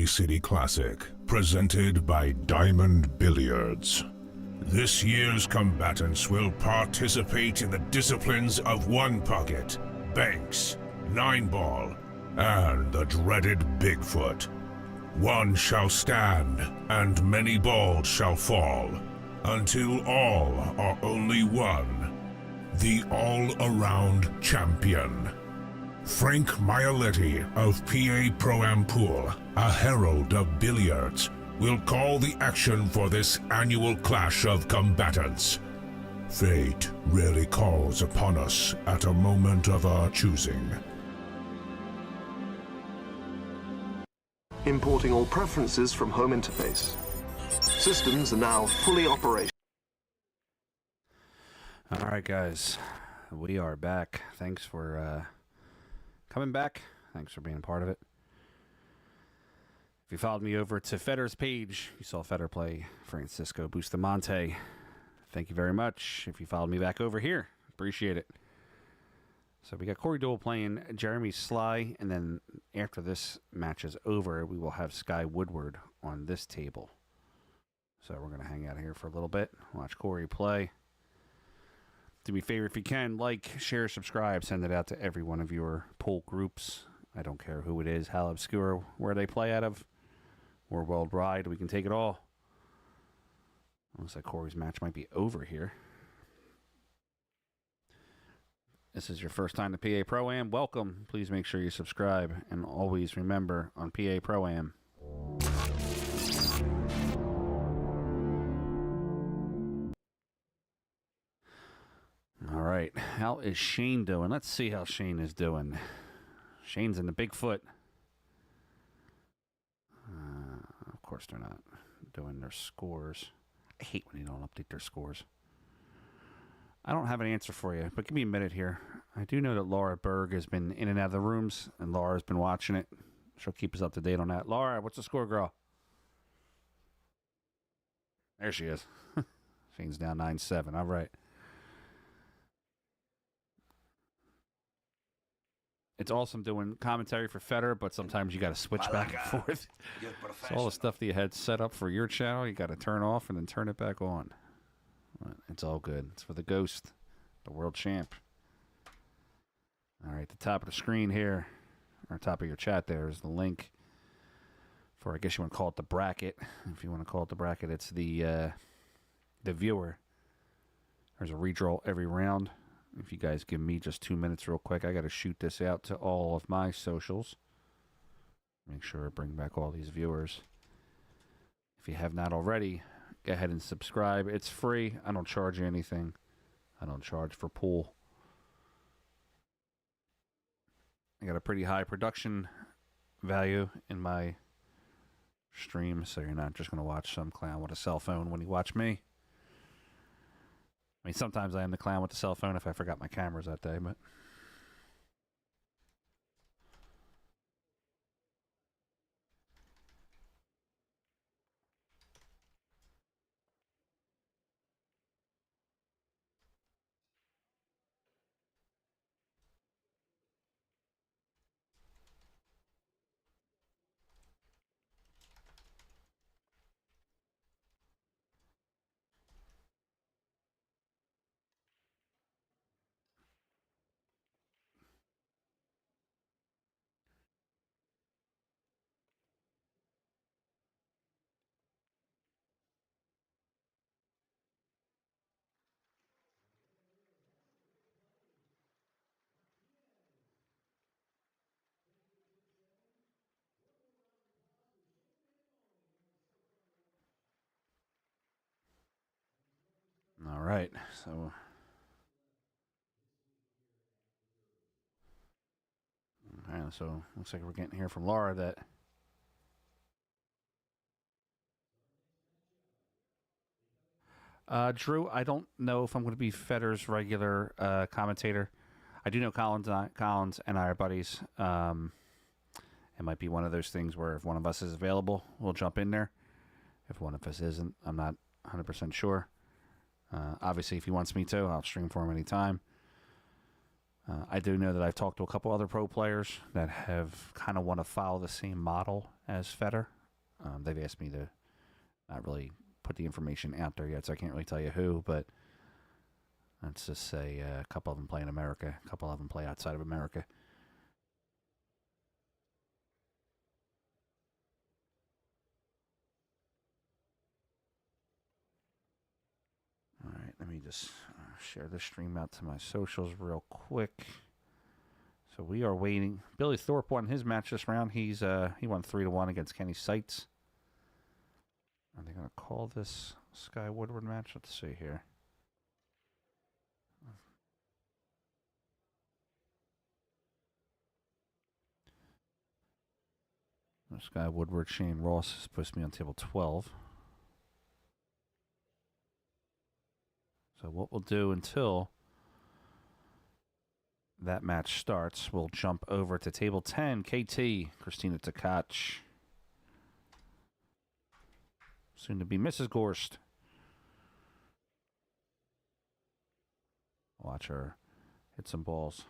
City Classic, presented by Diamond Billiards. This year's combatants will participate in the disciplines of one pocket, banks, 9-ball, and the dreaded Bigfoot. One shall stand, and many balls shall fall, until all are only one, the all-around champion. Frank Mialetti of PA Pro-Am Pool, a herald of billiards, will call the action for this annual clash of combatants. Fate rarely calls upon us at a moment of our choosing. Importing all preferences from home interface. Systems are now fully operational. All right, guys, we are back. Thanks for coming back. Thanks for being a part of it. If you followed me over to Federer's page, you saw Federer play Francisco Bustamante. Thank you very much. If you followed me back over here, appreciate it. So we got Corey Dole playing Jeremy Sly, and then after this match is over, we will have Sky Woodward on this table. So we're going to hang out here for a little bit, watch Corey play. Do me a favor if you can, like, share, subscribe, send it out to every one of your pool groups. I don't care who it is, how obscure, where they play out of, or worldwide. We can take it all. Looks like Corey's match might be over here. This is your first time to PA Pro-Am. Welcome. Please make sure you subscribe. And always remember, on PA Pro-Am, all right, how is Shane doing? Let's see how Shane is doing. Shane's in the Bigfoot. Of course, they're not doing their scores. I hate when they don't update their scores. I don't have an answer for you, but give me a minute here. I do know that Laura Berg has been in and out of the rooms, and Laura's been watching it. She'll keep us up to date on that. Laura, what's the score, girl? There she is. Shane's down 9-7. All right. It's awesome doing commentary for Federer, but sometimes you got to switch back and forth. So all the stuff that you had set up for your channel, you got to turn off and then turn it back on. It's all good. It's for the Ghost, the world champ. All right, the top of the screen here, or top of your chat there, is the link for, I guess you want to call it the bracket. If you want to call it the bracket, it's the viewer. There's a redraw every round. If you guys give me just 2 minutes real quick, I got to shoot this out to all of my socials. Make sure I bring back all these viewers. If you have not already, go ahead and subscribe. It's free. I don't charge you anything. I don't charge for pool. I got a pretty high production value in my stream, so you're not just going to watch some clown with a cell phone when you watch me. I mean, sometimes I am the clown with the cell phone if I forgot my cameras that day, but... All right, so looks like we're getting here from Laura that Drew, I don't know if I'm going to be Federer's regular commentator. I do know Collins and I are buddies. It might be one of those things where if one of us is available, we'll jump in there. If one of us isn't, I'm not 100% sure. Obviously, if he wants me to, I'll stream for him anytime. I do know that I've talked to a couple other pro players that have kind of want to follow the same model as Federer. They've asked me to not really put the information out there yet, so I can't really tell you who, but let's just say a couple of them play in America, a couple of them play outside of America. All right, let me just share this stream out to my socials real quick. So we are waiting. Billy Thorp won his match this round. He won 3-1 against Kenny Seitz. Are they going to call this Sky Woodward match? Let's see here. Sky Woodward, Shane Ross is supposed to be on table 12. So what we'll do until that match starts, we'll jump over to table 10, KT, Christina Tkach. Soon to be Mrs. Gorst. Watch her hit some balls.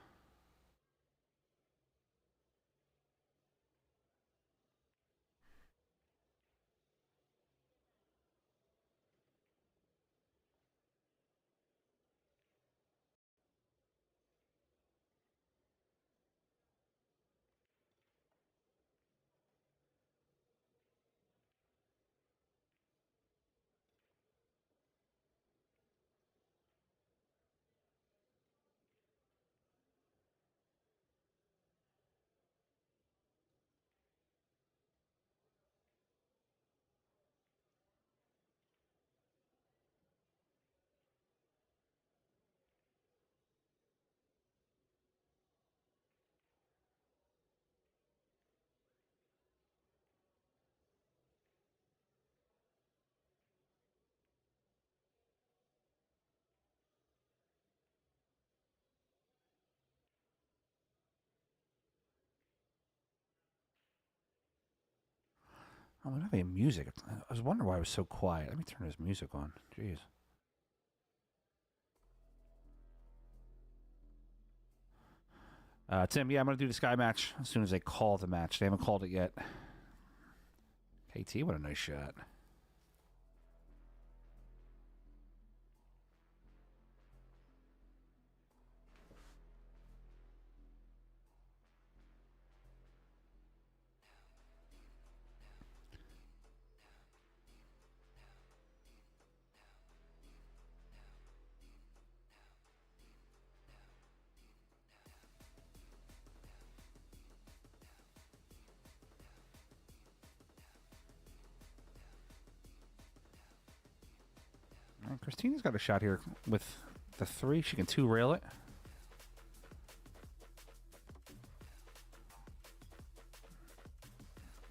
Oh, we don't have any music. I was wondering why it was so quiet. Let me turn this music on. Jeez. Tim, yeah, I'm going to do the Sky match as soon as they call the match. They haven't called it yet. KT, what a nice shot. Christina's got a shot here with the 3. She can 2-rail it.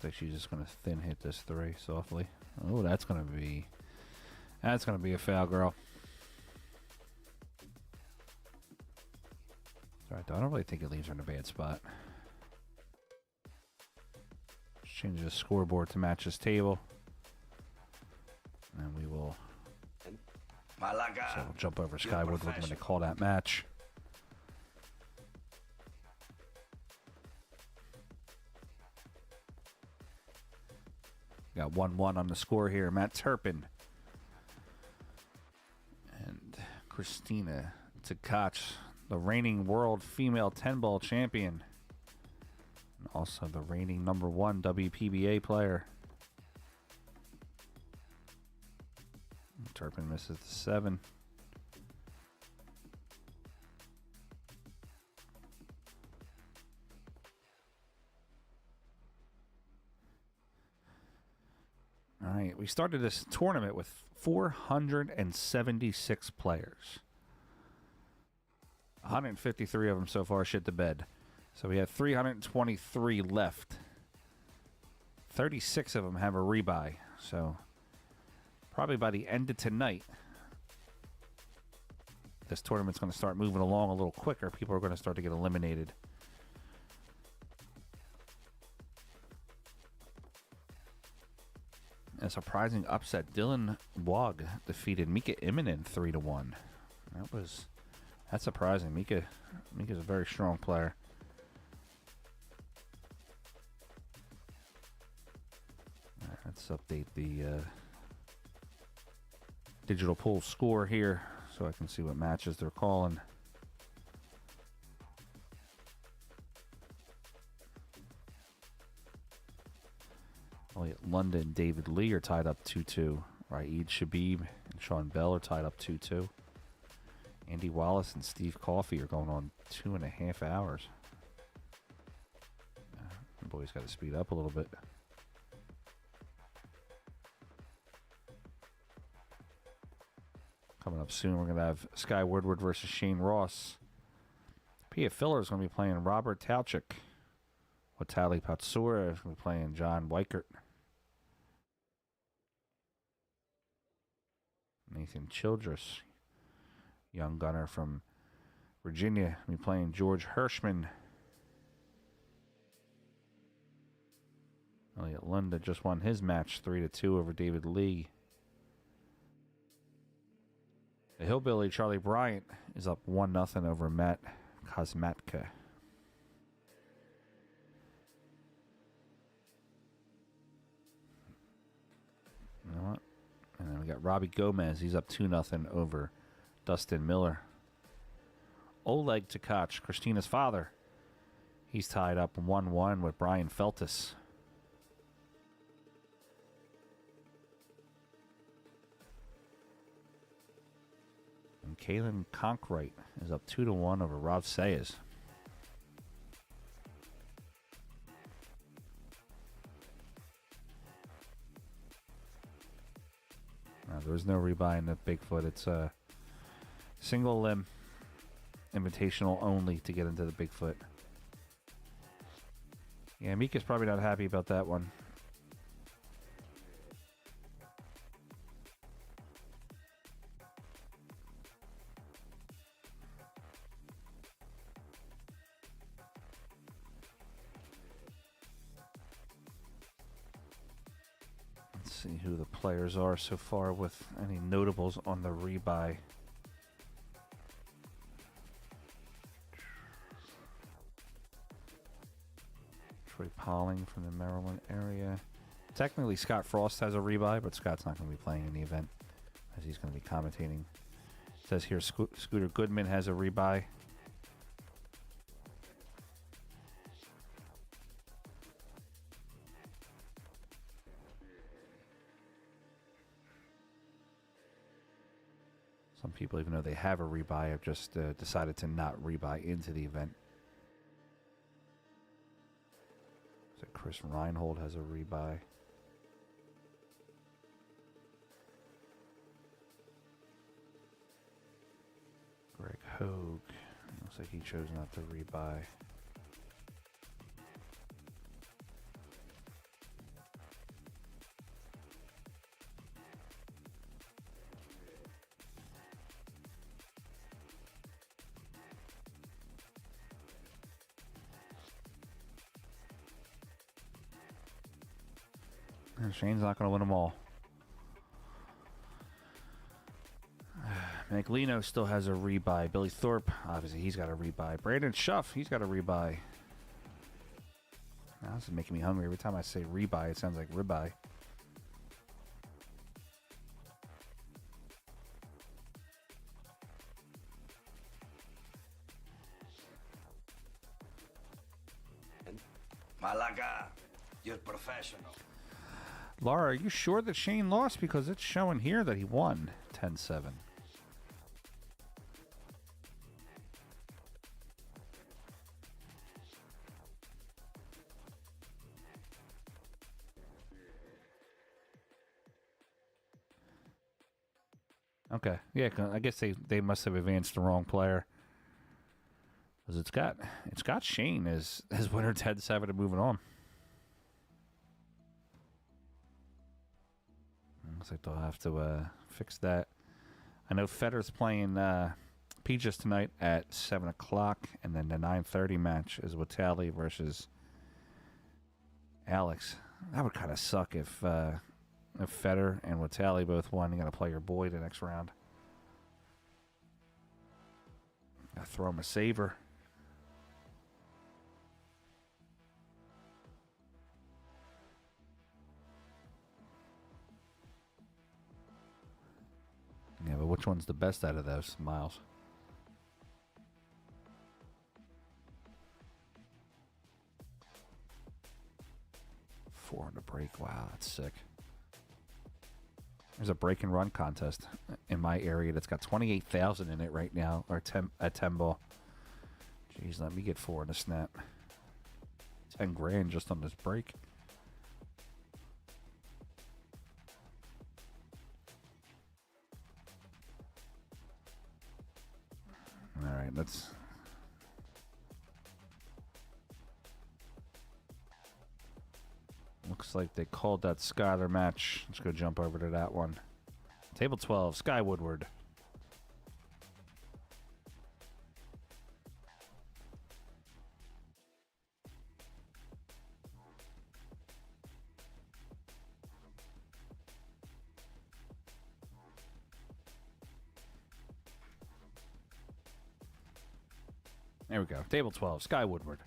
So she's just going to thin hit this 3 softly. Oh, that's going to be a foul, girl. All right, I don't really think it leaves her in a bad spot. Let's change the scoreboard to match this table. And we will... So we'll jump over Sky Woodward when they call that match. Got 1-1 on the score here. Matt Turpin and Christina Tkach, the reigning world female 10-ball champion. And also the reigning #1 WPBA player. Turpin misses the 7. All right, we started this tournament with 476 players. 153 of them so far shit the bed. So we have 323 left. 36 of them have a rebuy. So probably by the end of tonight, this tournament's going to start moving along a little quicker. People are going to start to get eliminated. A surprising upset. Dylan Wog defeated Mika Immonen 3-1. That's surprising. Mika's a very strong player. All right, let's Let's update the digital pool score here so I can see what matches they're calling. Elliot London and David Lee are tied up 2-2. Raed Shabib and Sean Bell are tied up 2-2. Andy Wallace and Steve Coffey are going on 2.5 hours. The boys got to speed up a little bit. Coming up soon, we're going to have Sky Woodward versus Shane Ross. Pia Filler is going to be playing Robert Tkach. Watali Patsura is going to be playing John Weichert. Nathan Childress, young gunner from Virginia, will be playing George Hirschman. Elliot Lunda just won his match 3-2 over David Lee. The Hillbilly Charlie Bryant is up 1-0 over Matt Kosmatka. You know what? And then we got Robbie Gomez. He's up 2-0 over Dustin Miller. Oleg Tkach, Christina's father. He's tied up 1-1 with Brian Feltus. And Kalen Conkright is up 2-1 over Rob Sayers. There's no rebuy in the Bigfoot. It's a single limb invitational only to get into the Bigfoot. Yeah, Mika's probably not happy about that one. See who the players are so far with any notables on the rebuy. Troy Polling from the Maryland area. Technically Scott Frost has a rebuy, but Scott's not going to be playing in the event as he's going to be commentating. It says here Scooter Goodman has a rebuy. Some people, even though they have a rebuy, have just decided to not rebuy into the event. So Chris Reinhold has a rebuy. Greg Hogue. Looks like he chose not to rebuy. And Shane's not going to win them all. McLeano still has a rebuy. Billy Thorp, obviously, he's got a rebuy. Brandon Schuff, he's got a rebuy. Now, this is making me hungry. Every time I say rebuy, it sounds like ribeye. Malaga, you're professional. Laura, are you sure that Shane lost? Because it's showing here that he won 10-7. Okay, yeah, I guess they must have advanced the wrong player. Because it's got Shane as winner 10-7 and moving on. Looks like they'll have to fix that. I know Federer's playing Peaches tonight at 7 o'clock, and then the 9:30 match is Watali versus Alex. That would kind of suck if Federer and Watali both won. You got to play your boy the next round. Got to throw him a saver. which one's the best out of those, Miles. Four on the break. Wow, that's sick. There's a break and run contest in my area that's got 28,000 in it right now, or at 10 ball. Jeez, let me get four in the snap. 10 grand just on this break. All right, let's. Looks like they called that Skyler match. Let's go jump over to that one. Table 12, Sky Woodward. There we go. Table 12, Sky Woodward.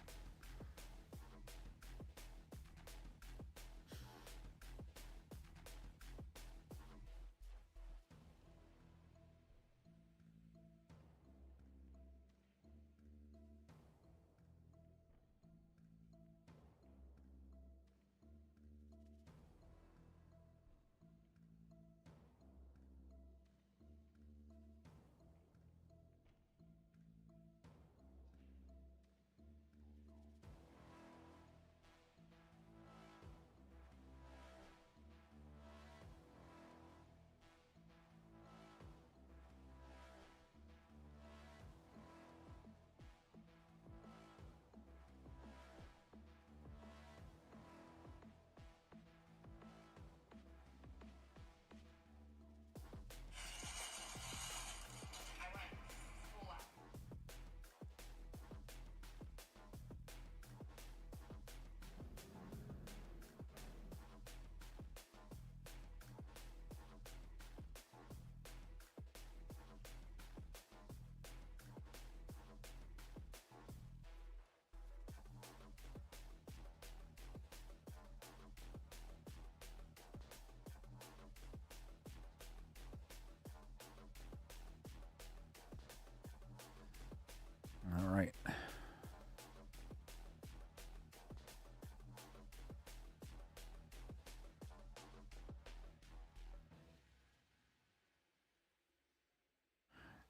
All right.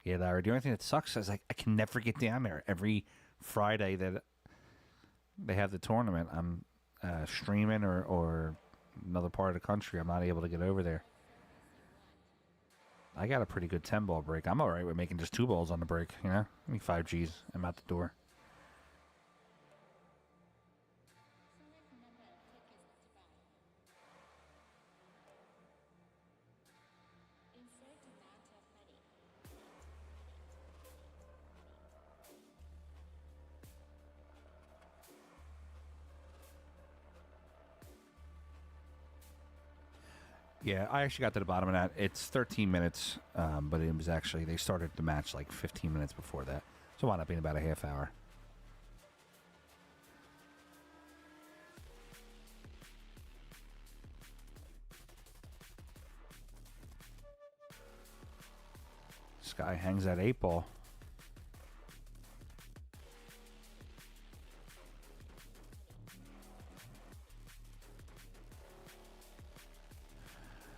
Yeah, Larry, the only thing that sucks is I can never get down there. Every Friday that they have the tournament, I'm streaming or another part of the country. I'm not able to get over there. I got a pretty good 10-ball break. I'm all right with making just 2 balls on the break, you know? Give me 5 Gs. I'm out the door. Yeah, I actually got to the bottom of that. It's 13 minutes, but it was actually, they started the match like 15 minutes before that. So it wound up being about a half hour. Sky hangs that 8 ball.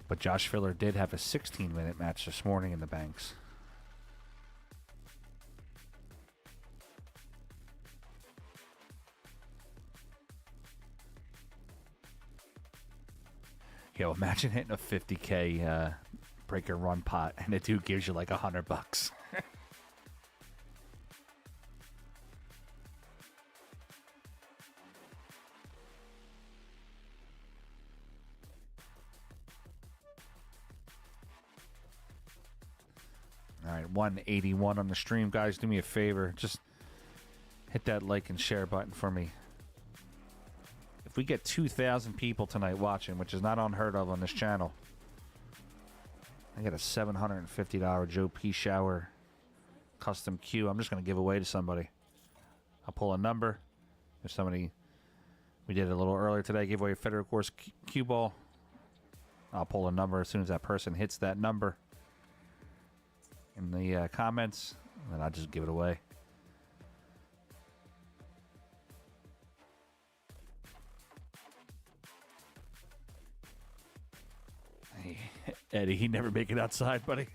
But Josh Filler did have a 16-minute match this morning in the banks. Yo, imagine hitting a 50K breaker run pot and the dude gives you like $100. All right, 181 on the stream. Guys, do me a favor. Just hit that like and share button for me. If we get 2,000 people tonight watching, which is not unheard of on this channel, I get a $750 Joe P. Shower custom cue. I'm just going to give away to somebody. I'll pull a number. If somebody, we did it a little earlier today, gave away a Federal Course cue ball. I'll pull a number as soon as that person hits that number. in the comments, and I'll just give it away. Hey, Eddie, he never make it outside, buddy.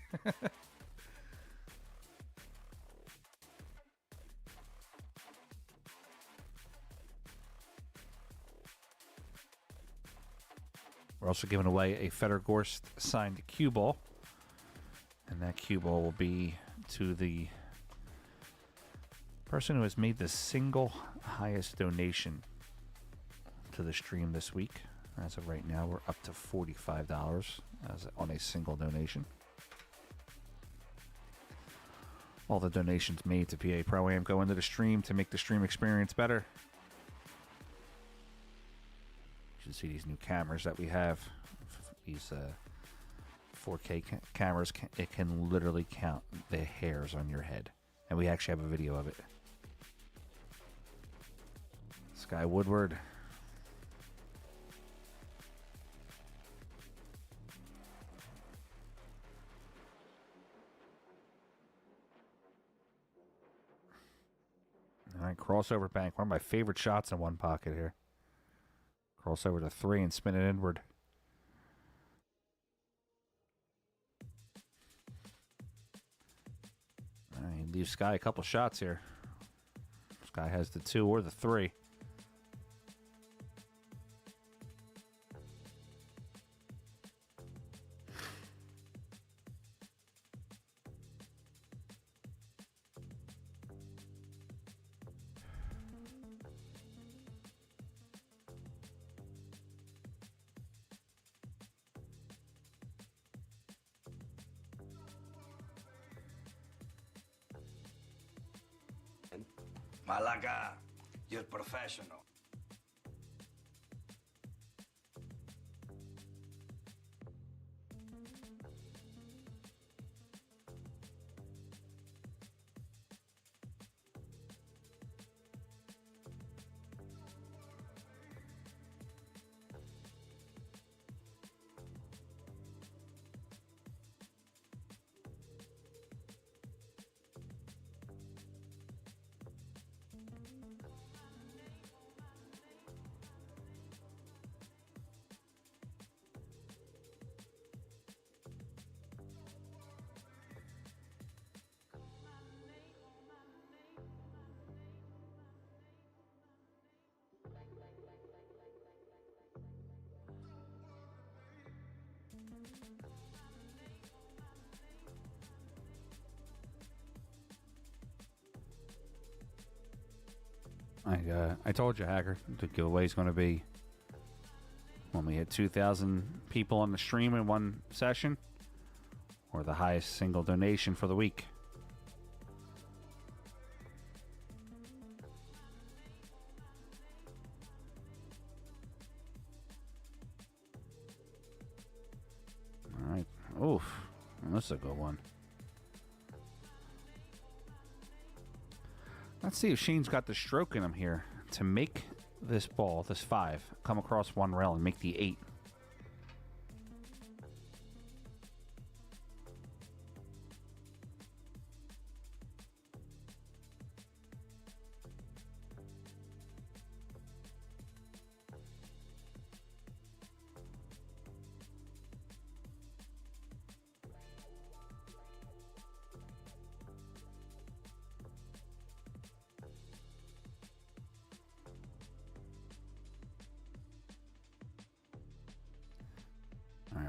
We're also giving away a Federgorst signed cue ball. And that cue ball will be to the person who has made the single highest donation to the stream this week. As of right now, we're up to $45 on a single donation. All the donations made to PA Pro-Am go into the stream to make the stream experience better. You should see these new cameras that we have. These 4K cameras, it can literally count the hairs on your head. And we actually have a video of it. Sky Woodward. All right, crossover bank. One of my favorite shots in one pocket here. Crossover to 3 and spin it inward. All right, leave Sky a couple shots here. Sky has the 2 or the 3. Malaga, you're professional. I told you, Hacker, the giveaway is going to be when we hit 2,000 people on the stream in one session, or the highest single donation for the week. All right. Oof. That's a good one. Let's see if Shane's got the stroke in him here to make this ball, this 5, come across one rail and make the 8.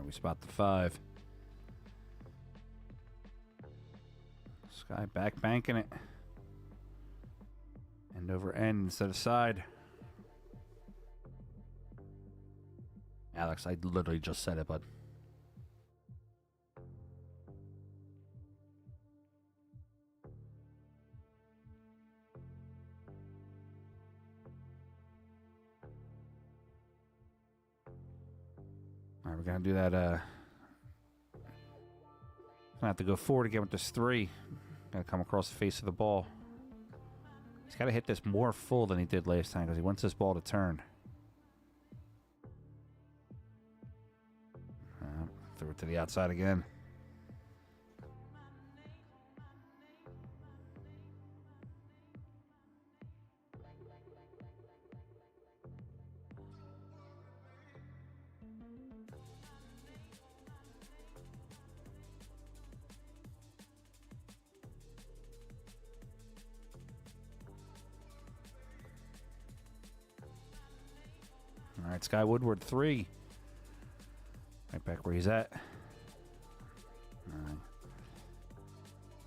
We spot the 5. Sky back banking it. End over end instead of side. Alex, I literally just said it, bud. We're going to do that. Gonna have to go 4 to get with this 3. Got to come across the face of the ball. He's got to hit this more full than he did last time because he wants this ball to turn. Threw it to the outside again. right, Sky Woodward 3. Right back where he's at. All right.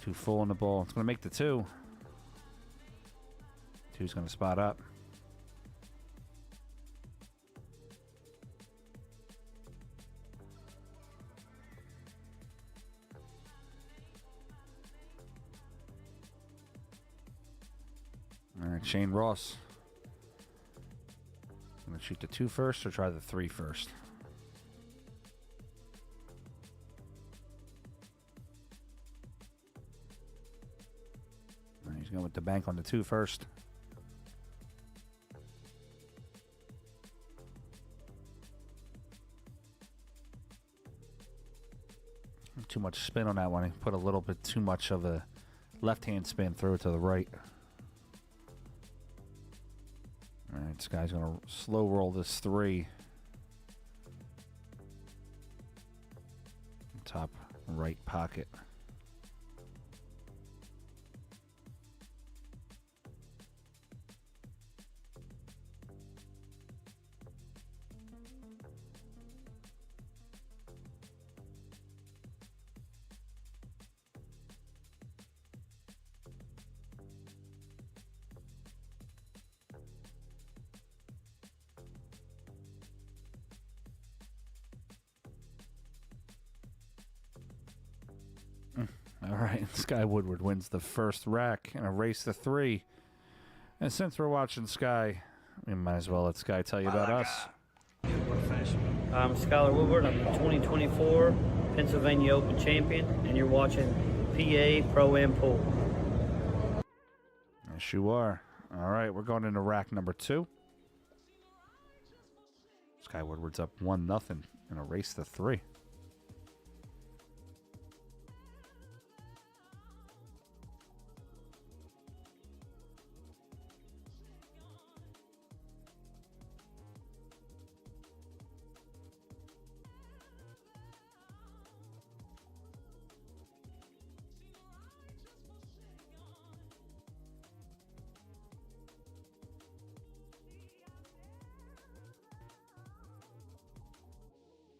2 full on the ball. It's going to make the 2. 2's going to spot up. All right, Shane Ross. I'm going to shoot the 2 first or try the 3 first? All right, he's going with the bank on the 2 first. Too much spin on that one. He put a little bit too much of a left-hand spin, throw it to the right. All right, this guy's going to slow roll this 3. Top right pocket. All right, Sky Woodward wins the first rack in a race to 3. And since we're watching Sky, we might as well let Sky tell you about us. I'm Skylar Woodward. I'm the 2024 Pennsylvania Open champion, and you're watching PA Pro-Am Pool. Yes, you are. All right, we're going into rack number 2. Sky Woodward's up 1-0 in a race to 3.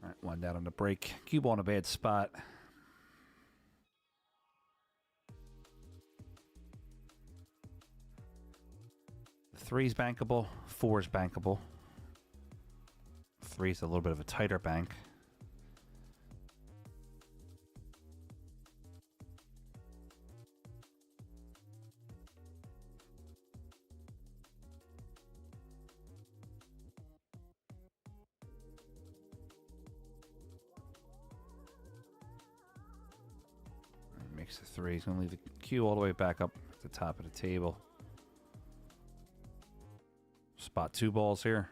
All right, 1 down on the break. Cue ball in a bad spot. The 3's bankable. 4's bankable. 3's a little bit of a tighter bank. Makes the 3. He's going to leave the cue all the way back up at the top of the table. Spot 2 balls here.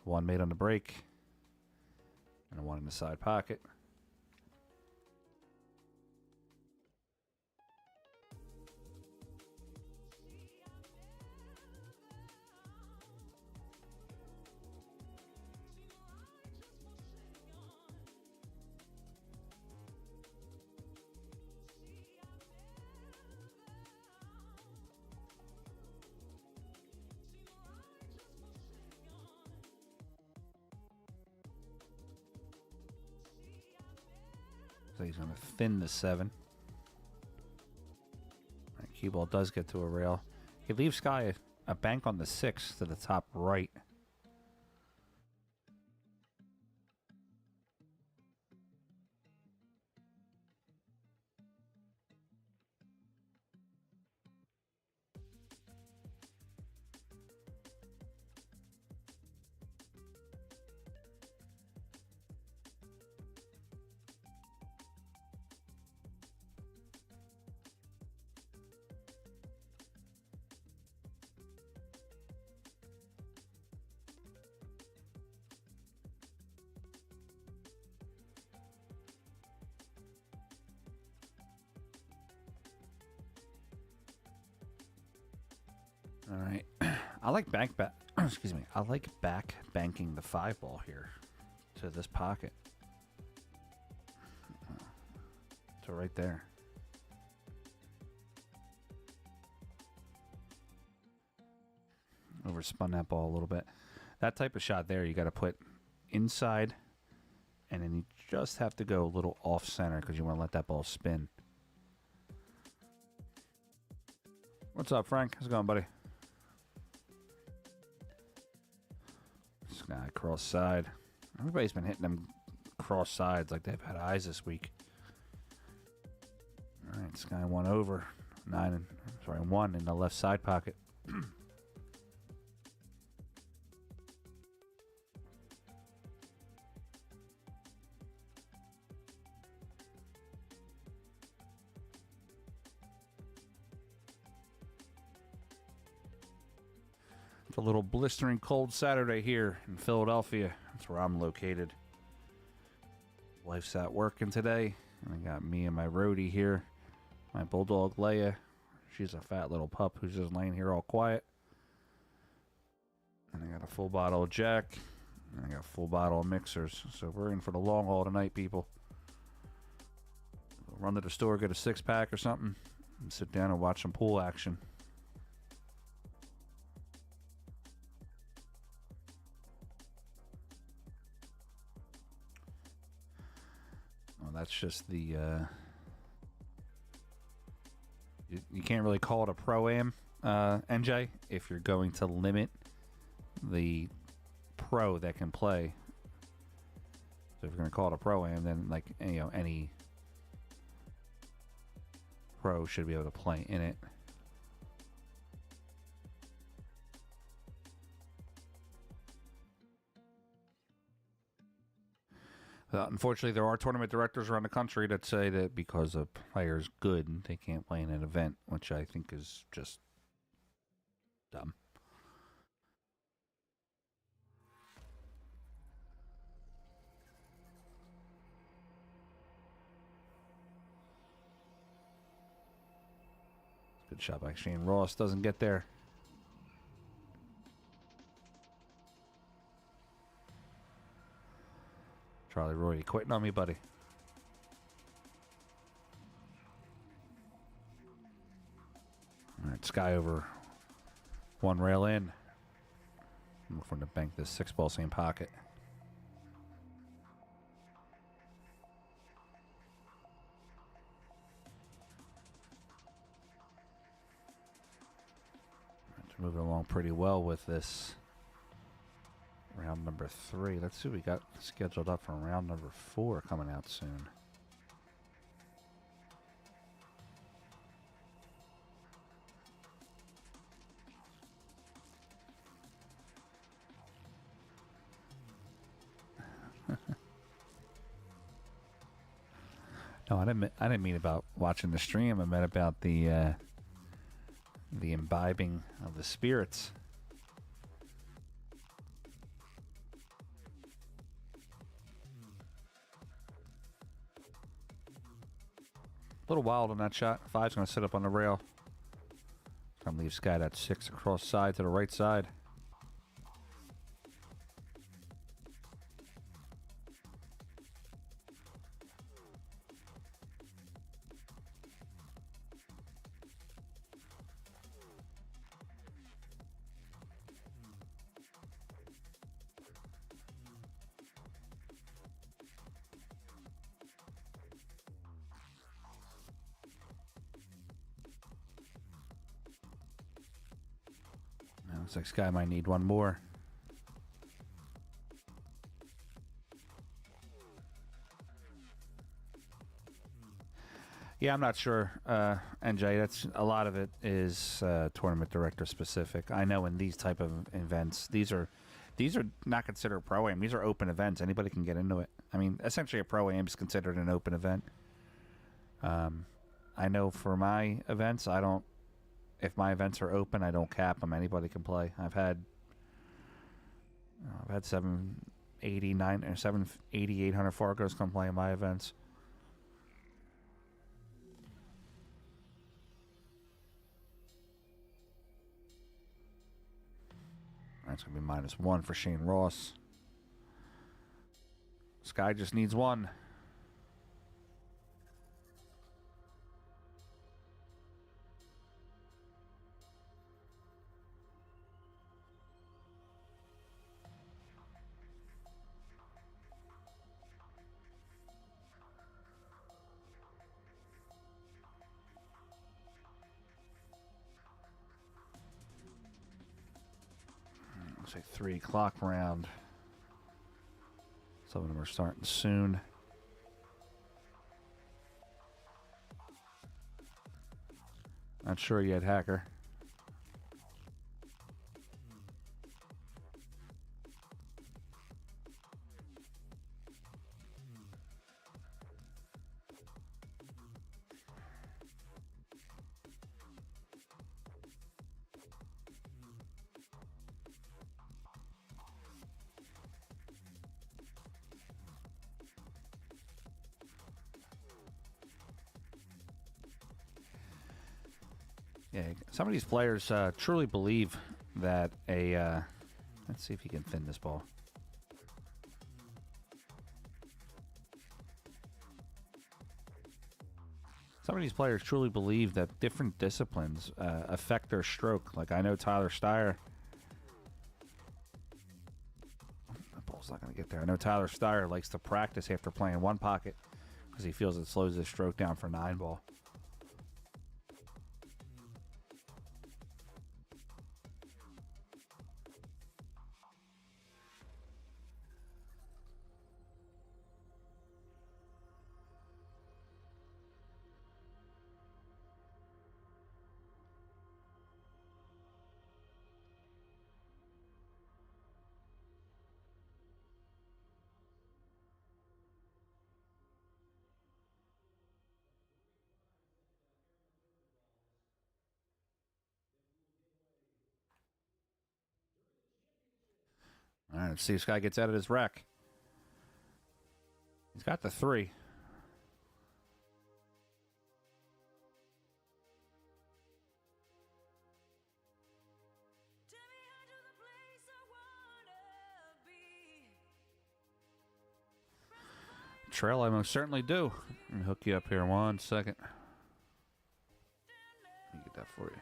1 made on the break. And 1 in the side pocket. So he's going to thin the 7. Right, cue ball does get to a rail. He leaves Sky a bank on the 6 to the top right. All right. I like excuse me. I like back banking the 5 ball here to this pocket. So right there. Overspun that ball a little bit. That type of shot there, you got to put inside, and then you just have to go a little off center because you want to let that ball spin. What's up, Frank? How's it going, buddy? This guy cross side. Everybody's been hitting them cross sides like they've had eyes this week. All right, this guy 1 over. 1 in the left side pocket. It's a little blistering cold Saturday here in Philadelphia. That's where I'm located. Wife's out working today, and I got me and my roadie here. My bulldog Leia. She's a fat little pup who's just laying here all quiet. And I got a full bottle of Jack. And I got a full bottle of mixers. So we're in for the long haul tonight, people. We'll run to the store, get a 6-pack or something, and sit down and watch some pool action. Well, that's just the... You can't really call it a Pro-Am, NJ, if you're going to limit the pro that can play. So if you're going to call it a Pro-Am, then like any pro should be able to play in it. Unfortunately, there are tournament directors around the country that say that because a player's good, they can't play in an event, which I think is just dumb. Good shot by Shane Ross. Doesn't get there. Charlie Roy, you quitting on me, buddy? All right, Sky over 1 rail in. I'm looking to bank this 6-ball same pocket. Moving along pretty well with this round number 3. Let's see what we got scheduled up for round number 4 coming out soon. No, I didn't mean about watching the stream. I meant about the imbibing of the spirits. A little wild on that shot. 5's going to sit up on the rail. Going to leave Sky at 6 across side to the right side. Looks like Sky might need one more. Yeah, I'm not sure, NJ. That's a lot of it is tournament director specific. I know in these type of events, these are not considered pro-am. These are open events. Anybody can get into it. I mean, essentially a pro-am is considered an open event. I know for my events, I don't. If my events are open, I don't cap them. Anybody can play. I've had 789 or 7,800 Fargos come play in my events. That's going to be -1 for Shane Ross. Sky just needs 1. Looks like 3 o'clock round. Some of them are starting soon. Not sure yet, Hacker. Yeah, some of these players truly believe that a... let's see if he can thin this ball. Some of these players truly believe that different disciplines affect their stroke. Like, I know Tyler Steyer... That ball's not going to get there. I know Tyler Steyer likes to practice after playing one pocket because he feels it slows his stroke down for 9 ball. All right, let's see if this guy gets out of his rack. He's got the 3. Trail, I most certainly do. Let me hook you up here 1 second. Let me get that for you.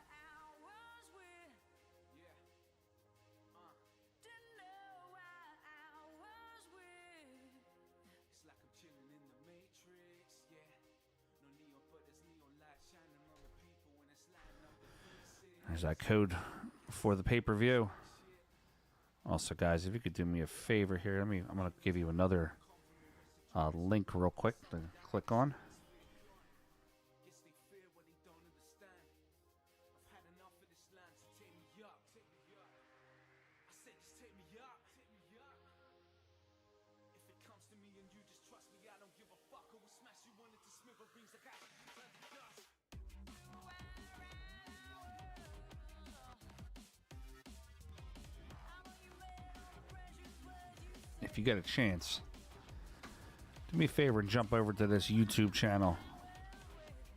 There's that code for the pay-per-view. Also, guys, if you could do me a favor here, I'm going to give you another link real quick to click on. If you get a chance, do me a favor and jump over to this YouTube channel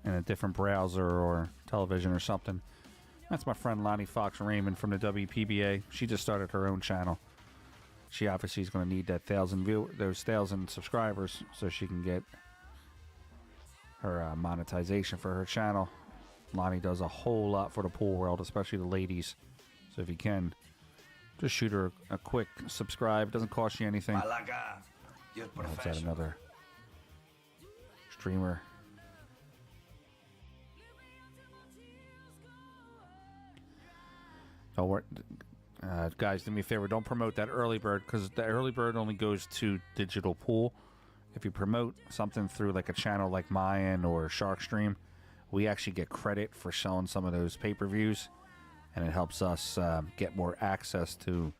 in a different browser or television or something. That's my friend Lonnie Fox Raymond from the WPBA. She just started her own channel. She obviously is going to need that those 1,000 subscribers so she can get her monetization for her channel. Lonnie does a whole lot for the pool world, especially the ladies. So if you can, just shoot her a quick subscribe. Doesn't cost you anything. That's that another streamer. Guys, do me a favor. Don't promote that early bird because the early bird only goes to digital pool. If you promote something through like a channel like mine or Sharkstream, we actually get credit for selling some of those pay-per-views. And it helps us get more access to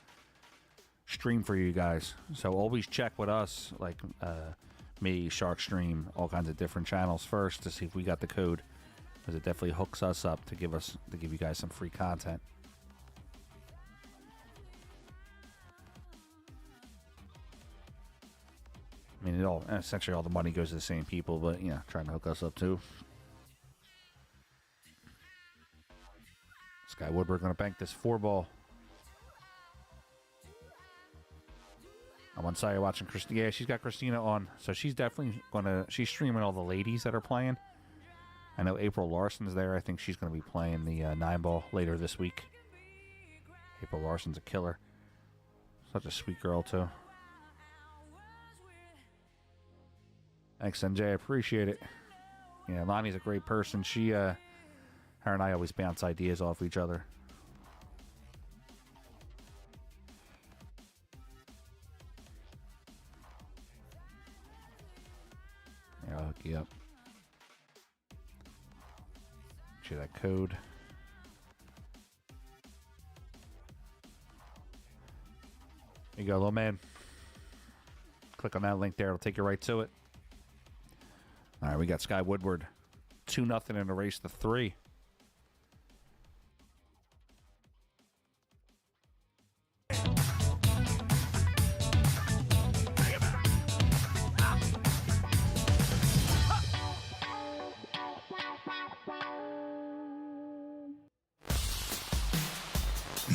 stream for you guys. So always check with us, like me, Sharkstream, all kinds of different channels first to see if we got the code, because it definitely hooks us up to give you guys some free content. I mean, essentially all the money goes to the same people, but yeah, trying to hook us up too. Guy Woodward going to bank this 4 ball. On one side, you're watching Christina. Yeah, she's got Christina on, so she's definitely she's streaming all the ladies that are playing. I know April Larson's there. I think she's going to be playing the 9 ball later this week. April Larson's a killer. Such a sweet girl, too. Thanks, NJ. I appreciate it. Yeah, Lonnie's a great person. Her and I always bounce ideas off each other. you up. Get you that code. There you go, little man. Click on that link there. It'll take you right to it. All right, we got Sky Woodward. 2-0 in a race to 3.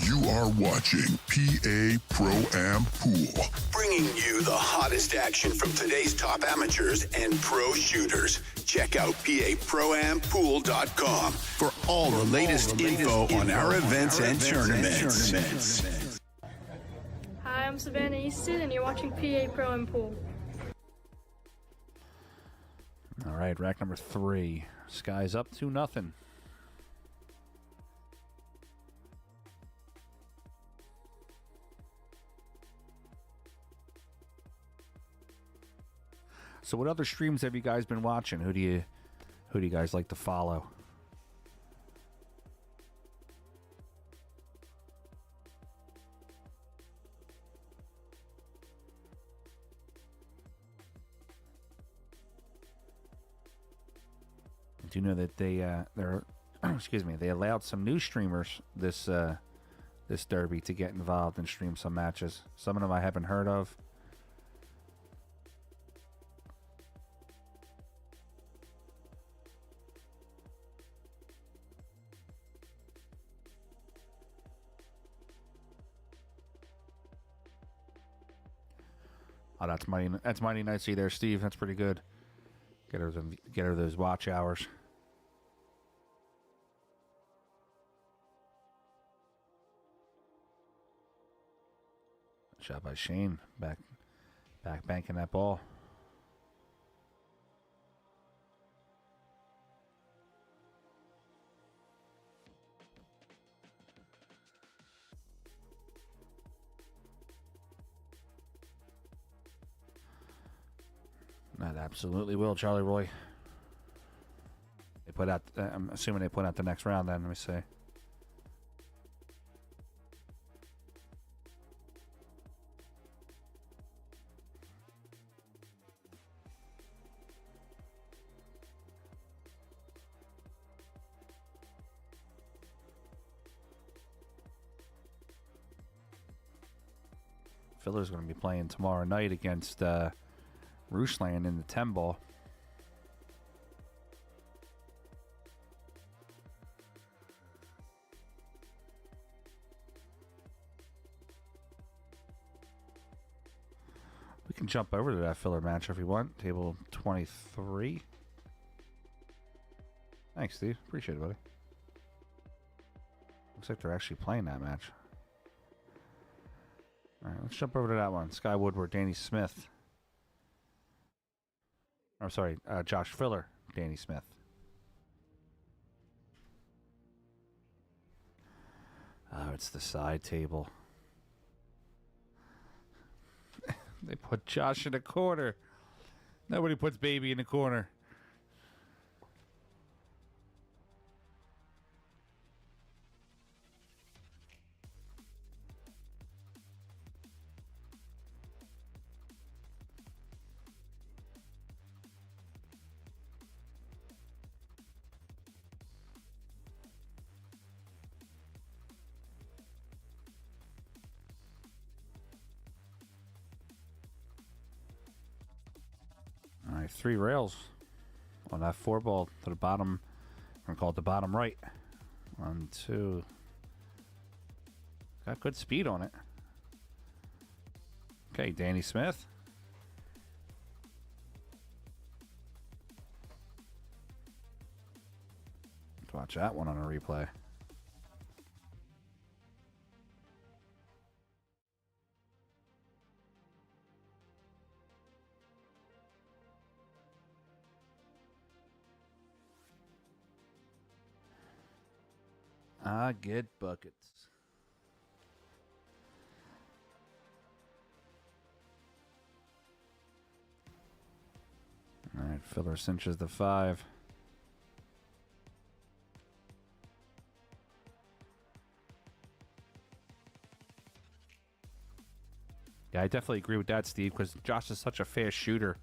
You are watching PA Pro-Am Pool. Bringing you the hottest action from today's top amateurs and pro shooters. Check out paproampool.com for all the latest info on our events and tournaments. Hi, I'm Savannah Easton, and you're watching PA Pro and Pool. All right, rack number 3. Sky's up 2-0. So what other streams have you guys been watching? Who do you guys like to follow? I do know that they're excuse me, they allowed some new streamers this derby to get involved and stream some matches. Some of them I haven't heard of. Oh, that's mighty nice to see there, Steve. That's pretty good. Get her those watch hours. Shot by Shane. Back banking that ball. That absolutely will, Charlie Roy. They put out. I'm assuming they put out the next round. Then let me see. Filler's going to be playing tomorrow night against Ruslan in the 10 ball. We can jump over to that filler match if you want. Table 23. Thanks, Steve. Appreciate it, buddy. Looks like they're actually playing that match. All right, let's jump over to that one. Sky Woodward, Danny Smith. I'm sorry, Josh Filler, Danny Smith. Oh, it's the side table. They put Josh in a corner. Nobody puts baby in the corner. All right, 3 rails on that 4 ball to the bottom. I'm going to call it the bottom right. 1, 2. Got good speed on it. Okay, Danny Smith. Let's watch that one on a replay. I get buckets. All right, Filler cinches the 5. Yeah, I definitely agree with that, Steve, because Josh is such a fast shooter.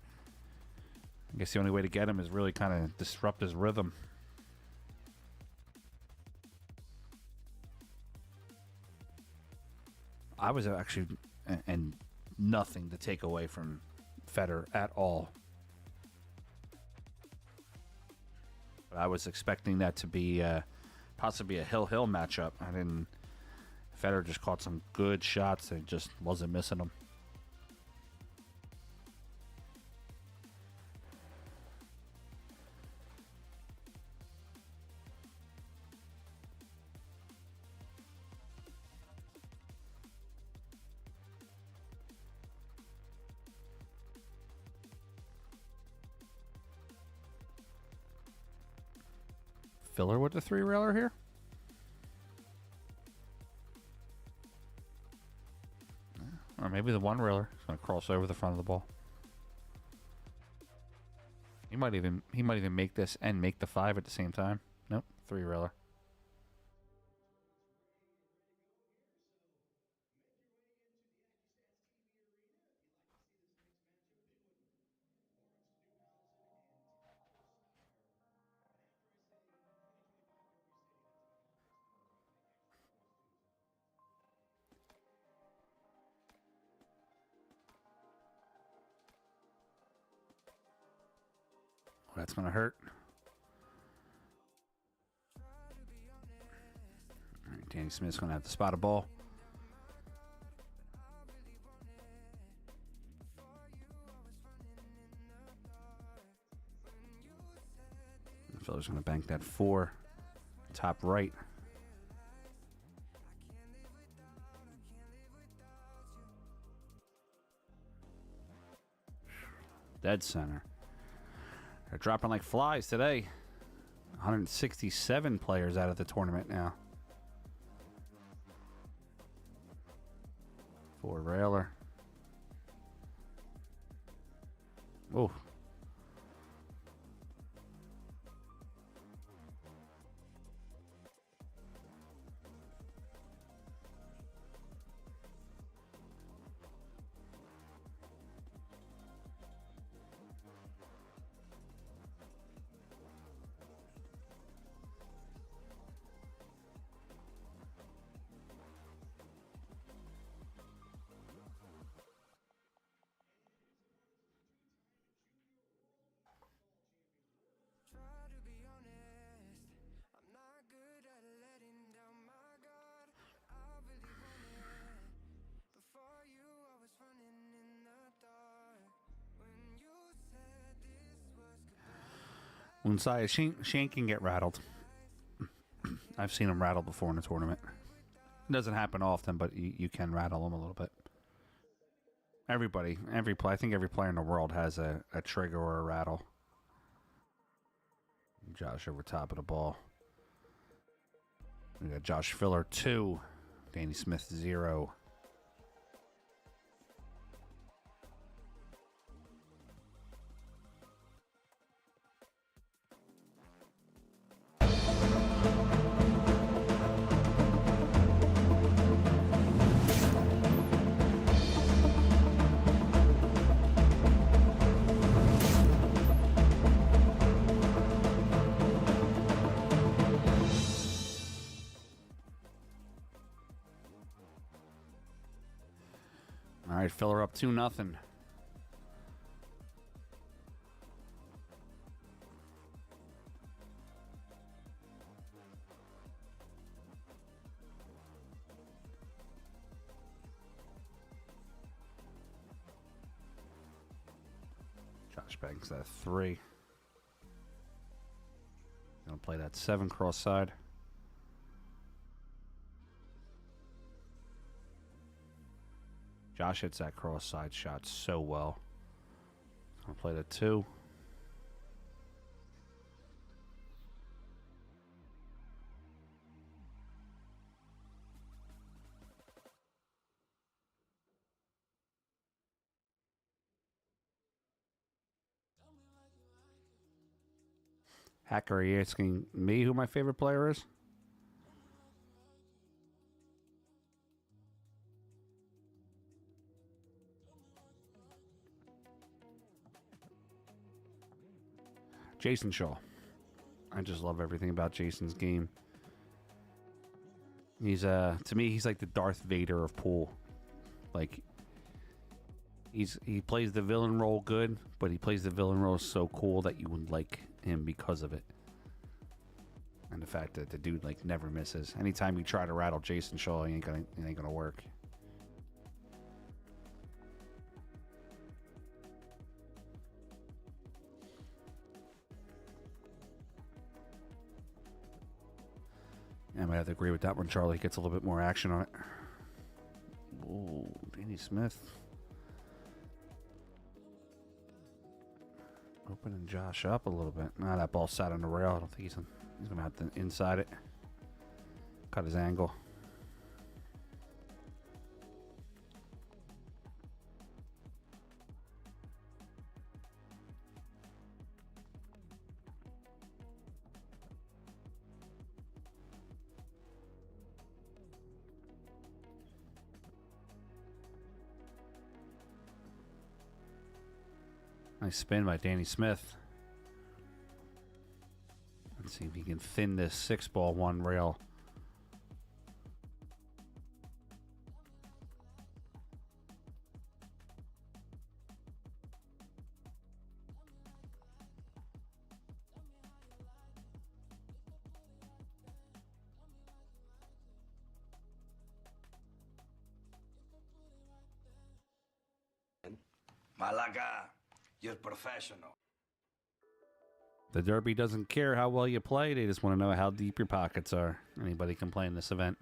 I guess the only way to get him is really kind of disrupt his rhythm. I was actually, and nothing to take away from Federer at all. But I was expecting that to be possibly a hill-hill matchup. I didn't. Federer just caught some good shots and just wasn't missing them. Filler with the 3-railer here. Or maybe the 1-railer. It's going to cross over the front of the ball. He might even make this and make the 5 at the same time. Nope, 3-railer. That's going to hurt. All right, Danny Smith's going to have to spot a ball. The feller's going to bank that 4, top right. Dead center. They're dropping like flies today. 167 players out of the tournament now. 4-railer. Oh. Unsai, Shane can get rattled. I've seen him rattled before in a tournament. It doesn't happen often, but you can rattle him a little bit. Everybody, I think every player in the world has a trigger or a rattle. Josh over top of the ball. We got Josh Filler 2, Danny Smith 0. All right, Filler up 2-0. Josh banks that 3. Gonna play that 7 cross side. Josh hits that cross side shot so well. I'll play the 2. Hacker, are you asking me who my favorite player is? Jason Shaw. I just love everything about Jason's game. He's to me, he's like the Darth Vader of pool. Like he plays the villain role good, but he plays the villain role so cool that you would like him because of it. And the fact that the dude like never misses. Anytime you try to rattle Jason Shaw, it ain't gonna work. I might have to agree with that one. Charlie gets a little bit more action on it. Oh, Danny Smith. Opening Josh up a little bit. Nah, that ball sat on the rail. I don't think he's going to have to inside it. Cut his angle. Nice spin by Danny Smith. Let's see if he can thin this 6-ball one rail. Malaga, you're professional. The Derby doesn't care how well you play. They just want to know how deep your pockets are. Anybody can play in this event.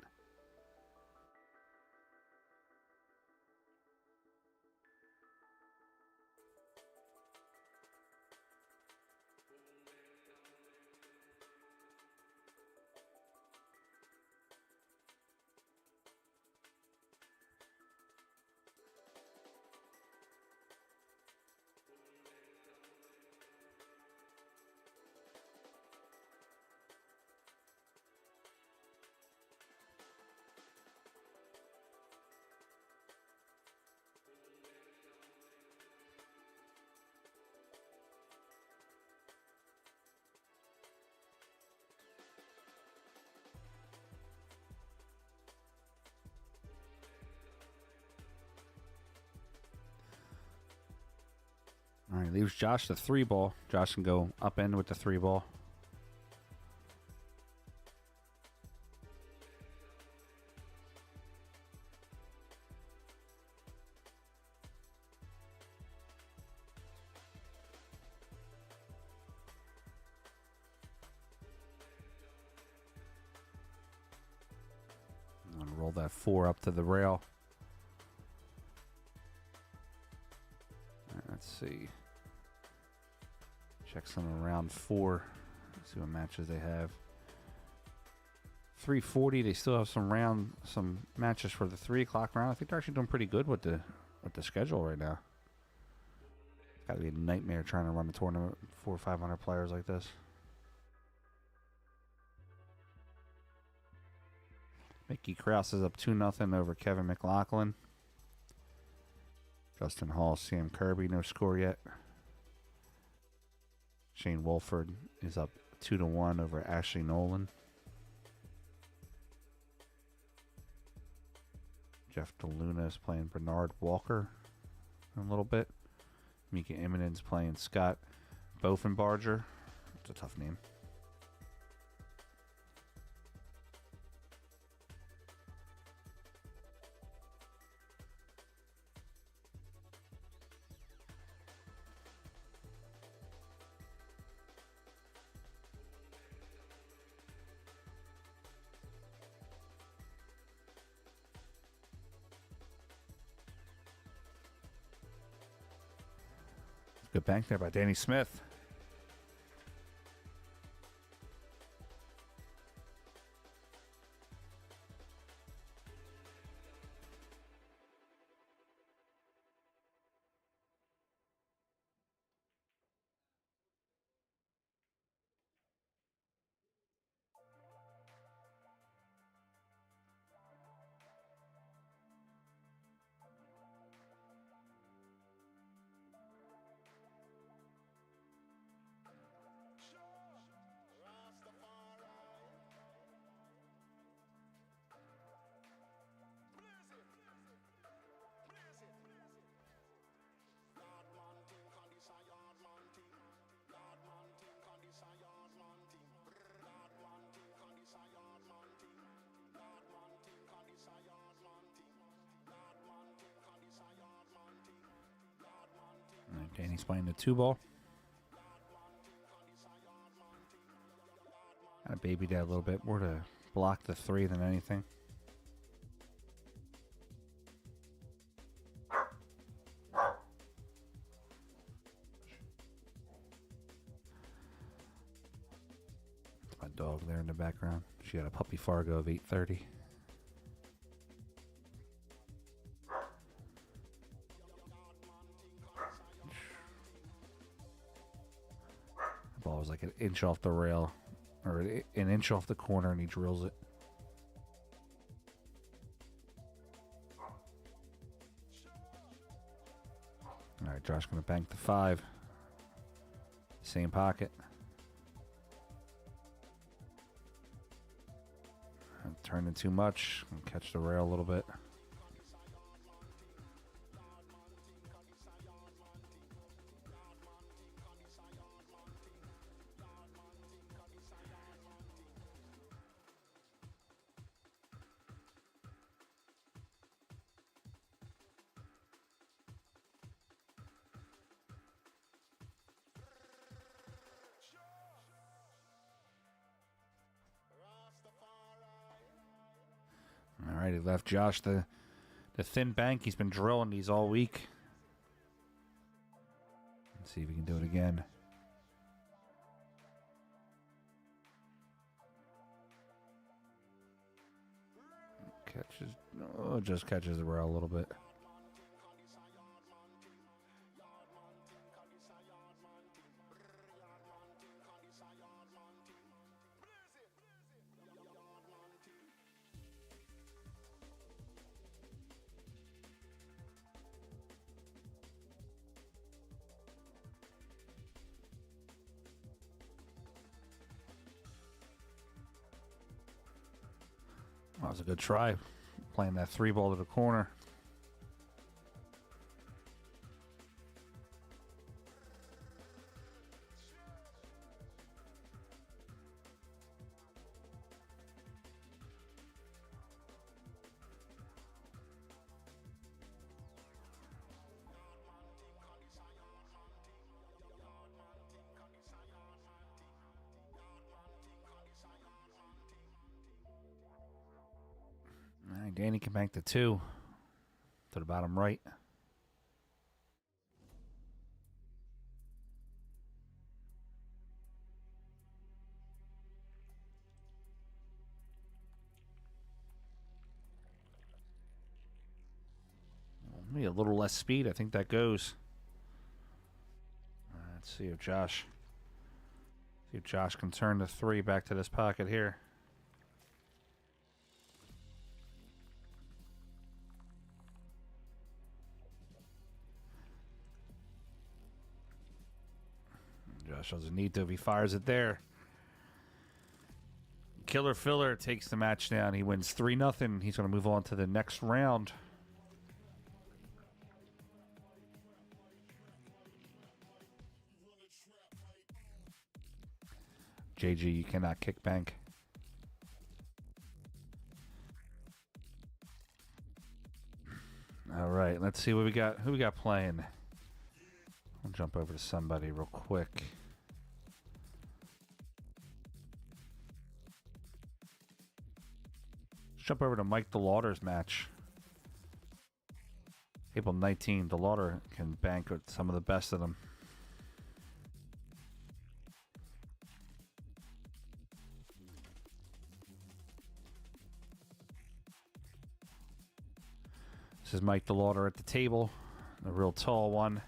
All right, leaves Josh the 3-ball. Josh can go up end with the 3-ball. I'm going to roll that 4 up to the rail. Let's see. Check some around 4. Let's see what matches they have. 340. They still have some matches for the 3 o'clock round. I think they're actually doing pretty good with the schedule right now. It's got to be a nightmare trying to run a tournament with 400 or 500 players like this. Mickey Krause is up 2-0 over Kevin McLaughlin. Justin Hall, Sam Kirby, no score yet. Shane Wolford is up 2-1 over Ashley Nolan. Jeff DeLuna is playing Bernard Walker in a little bit. Mika Immonen's playing Scott Boffenbarger. It's a tough name. Good bank there by Danny Smith. Danny's playing the 2-ball. Kind of babied that a little bit more to block the 3 than anything. That's my dog there in the background. She got a puppy Fargo of 8:30. The ball was like an inch off the rail, or an inch off the corner, and he drills it. All right, Josh going to bank the 5. Same pocket. Turning too much. Catch the rail a little bit. All right, he left Josh the thin bank. He's been drilling these all week. Let's see if he can do it again. Catches, oh, just catches the rail a little bit. That was a good try, playing that 3-ball to the corner. All right, Danny can bank the 2 to the bottom right. Maybe a little less speed. I think that goes. Let's see if Josh can turn the 3 back to this pocket here. Josh doesn't need to if he fires it there. Killer Filler takes the match down. He wins 3-0. He's going to move on to the next round. JG, you cannot kick bank. All right, let's see what we got. Who we got playing? I'll jump over to somebody real quick. Let's jump over to Mike the Lauder's match. April 19th, the Lauder can bank with some of the best of them. This is Mike the Lauder at the table, the real tall one.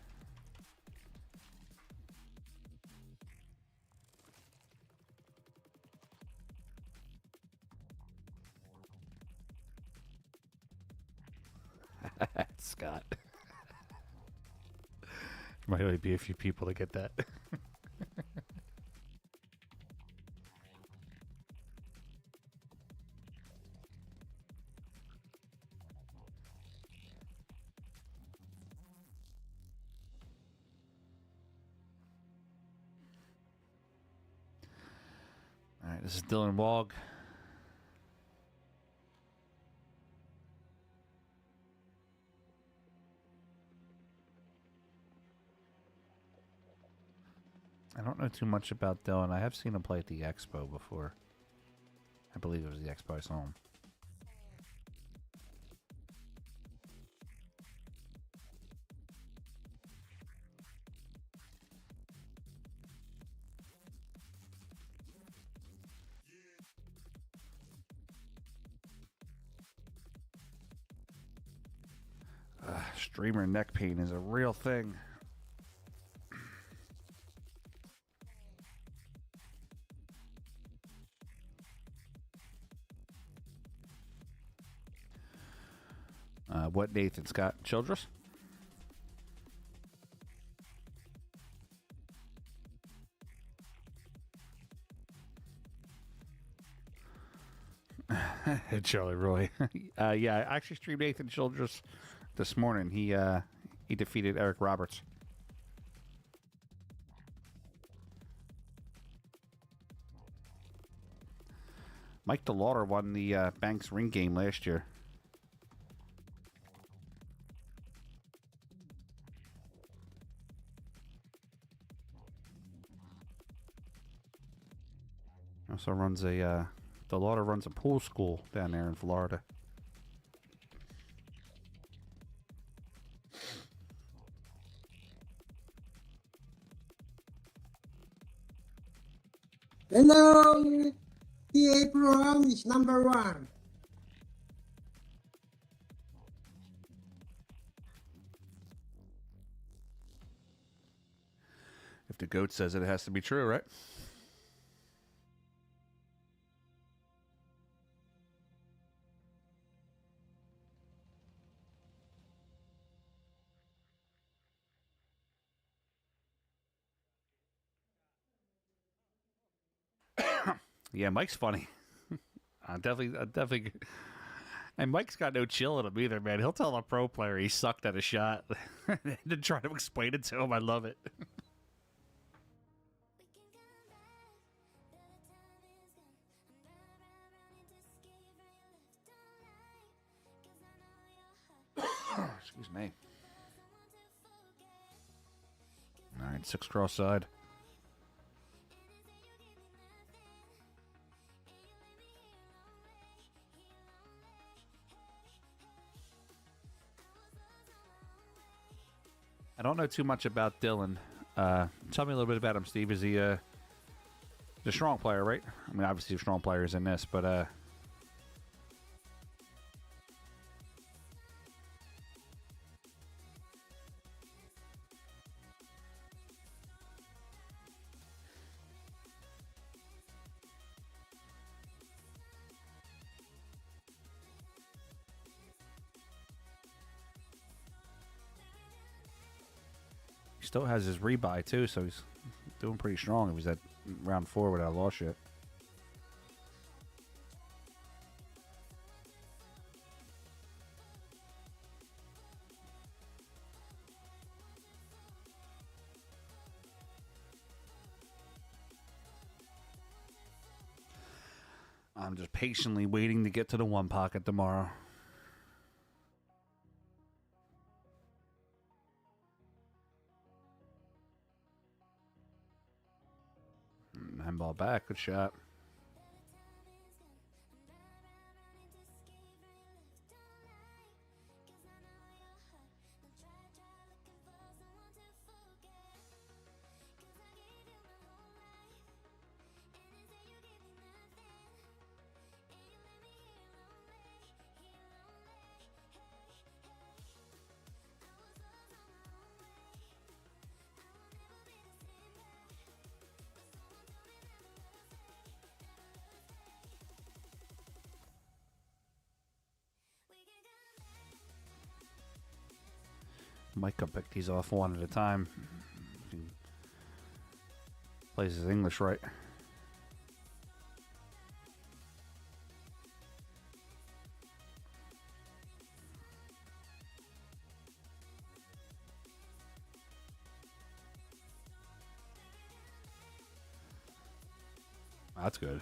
Scott. Might only be a few people to get that. All right, this is Dylan Wog. I don't know too much about Dylan. I have seen him play at the Expo before. I believe it was the Expo I saw him. Streamer neck pain is a real thing. What Nathan Scott Childress? Charlie Roy. Yeah, I actually streamed Nathan Childress this morning. He defeated Eric Roberts. Mike DeLauder won the Banks ring game last year. Also runs a DeLauder runs a pool school down there in Florida. Hello, PA Pro is number 1. If the goat says it, it has to be true, right? Yeah, Mike's funny. Definitely. And Mike's got no chill in him either, man. He'll tell a pro player he sucked at a shot and then try to explain it to him. I love it. Excuse me. All right, 6 cross side. I don't know too much about Dylan. Tell me a little bit about him, Steve. Is he a strong player, right? I mean, obviously, a strong player is in this, but he still has his rebuy too, so he's doing pretty strong. He was at round 4 without a loss yet. I'm just patiently waiting to get to the 1 pocket tomorrow. Handball back, good shot. Mike can pick these off one at a time. He plays his English right. That's good.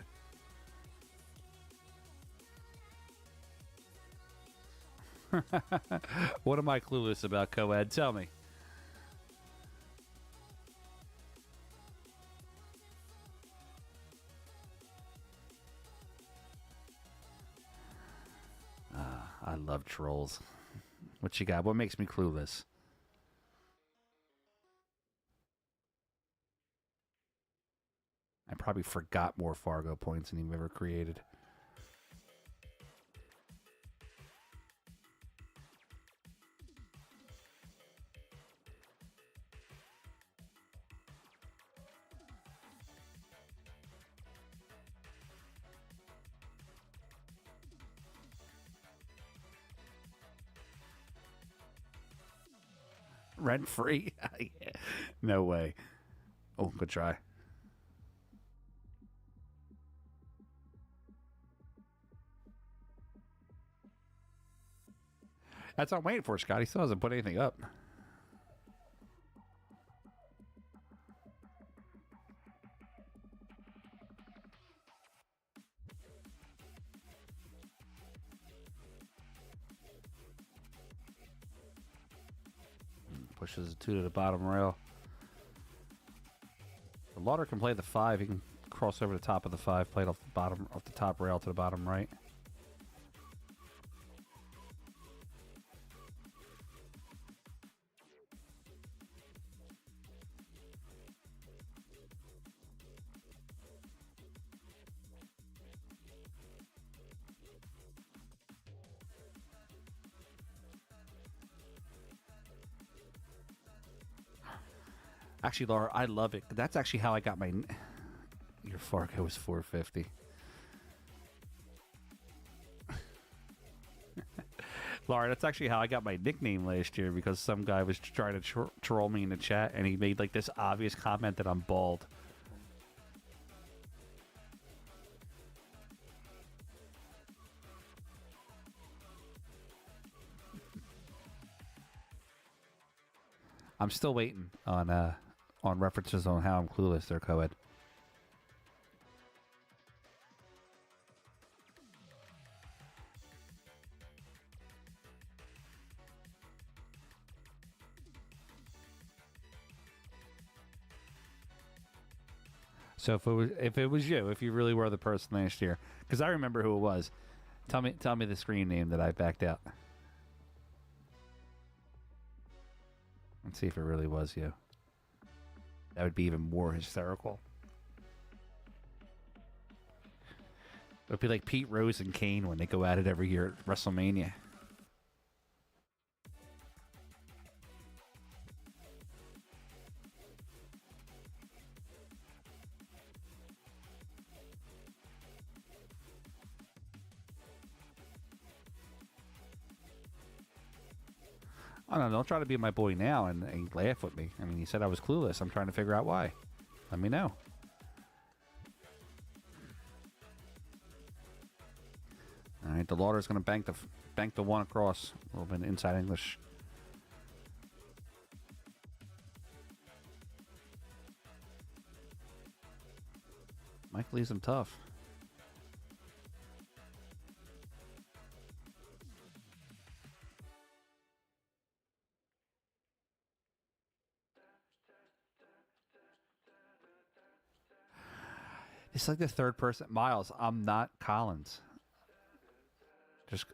What am I clueless about, co-ed? Tell me. love trolls. What you got? What makes me clueless? I probably forgot more Fargo points than you've ever created. Rent free? Yeah. No way. Oh, good try. That's what I'm waiting for, Scott. He still hasn't put anything up. Pushes the 2 to the bottom rail. The Lauder can play the 5. He can cross over the top of the 5, play it off the top rail to the bottom right. Actually, Laura, I love it. That's actually how I got my... Your Fargo was 450. Laura, that's actually how I got my nickname last year, because some guy was trying to troll me in the chat, and he made like this obvious comment that I'm bald. I'm still waiting on references on how I'm clueless there, co-ed. So if it was you, if you really were the person last year, because I remember who it was, tell me the screen name that I backed out. Let's see if it really was you. That would be even more hysterical. It would be like Pete Rose and Kane when they go at it every year at WrestleMania. I don't know, don't try to be my boy now and laugh with me. I mean, you said I was clueless. I'm trying to figure out why. Let me know. All right, the Lauder's going to bank the 1 across. A little bit inside English. Mike leaves him tough. It's like the third person. Miles, I'm not Collins. Just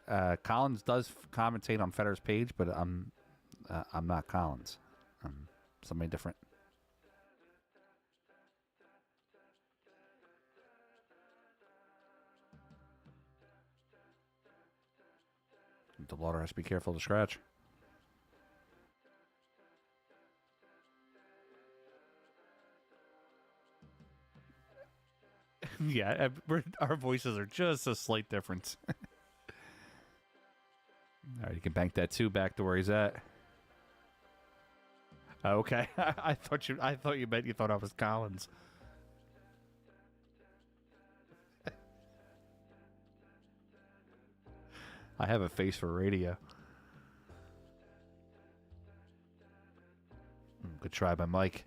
Collins does commentate on Federer's page, but I'm not Collins. I'm somebody different. The Lauder has to be careful to scratch. Yeah, our voices are just a slight difference. All right, you can bank that 2 back to where he's at. Okay, I thought you meant you thought I was Collins. I have a face for radio. Good try by Mike.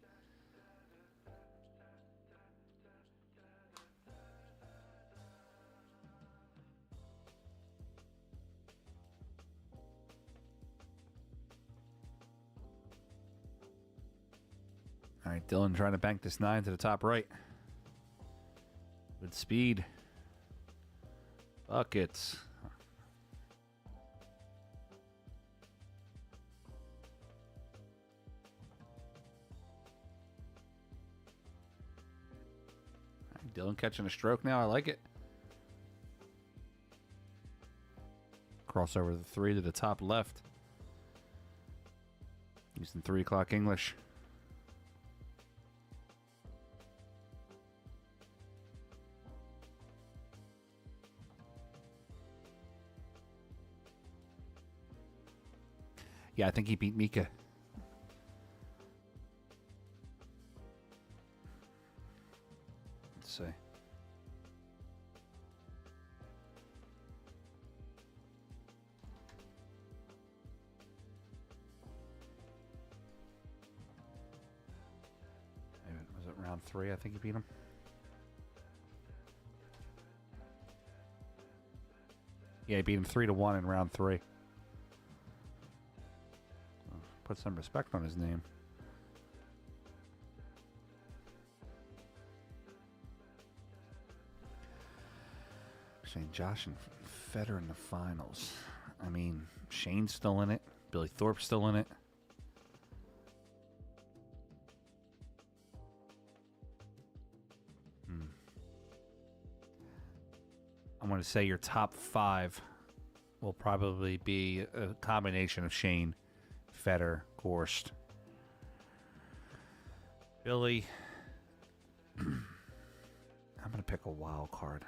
All right, Dylan trying to bank this 9 to the top right. With speed. Buckets. Dylan catching a stroke now. I like it. Cross over the 3 to the top left. Using 3 o'clock English. Yeah, I think he beat Mika. Let's see. Was it round 3? I think he beat him. Yeah, he beat him 3-1 in round 3. Put some respect on his name. Shane, Josh, and Federer in the finals. I mean, Shane's still in it. Billy Thorpe's still in it. I'm going to say your top 5 will probably be a combination of Shane, Federer, Gorst, Billy. I'm going to pick a wild card.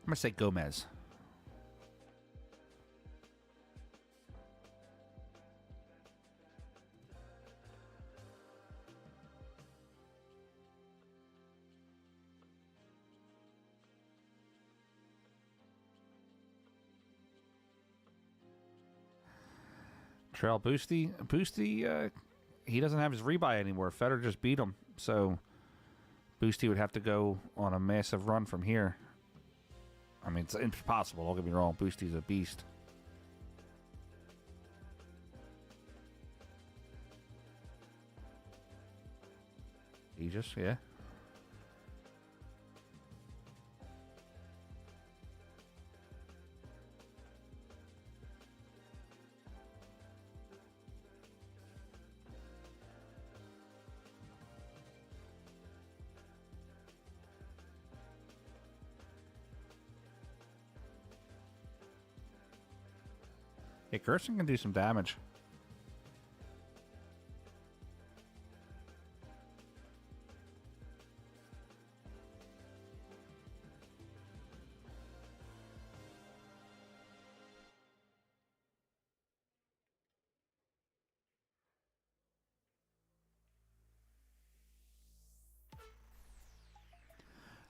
I'm going to say Gomez. Trail Boosty, he doesn't have his rebuy anymore. Federer just beat him, so Boosty would have to go on a massive run from here. I mean, it's impossible. Don't get me wrong. Boosty's a beast. Aegis, yeah. Yeah, Gerson can do some damage.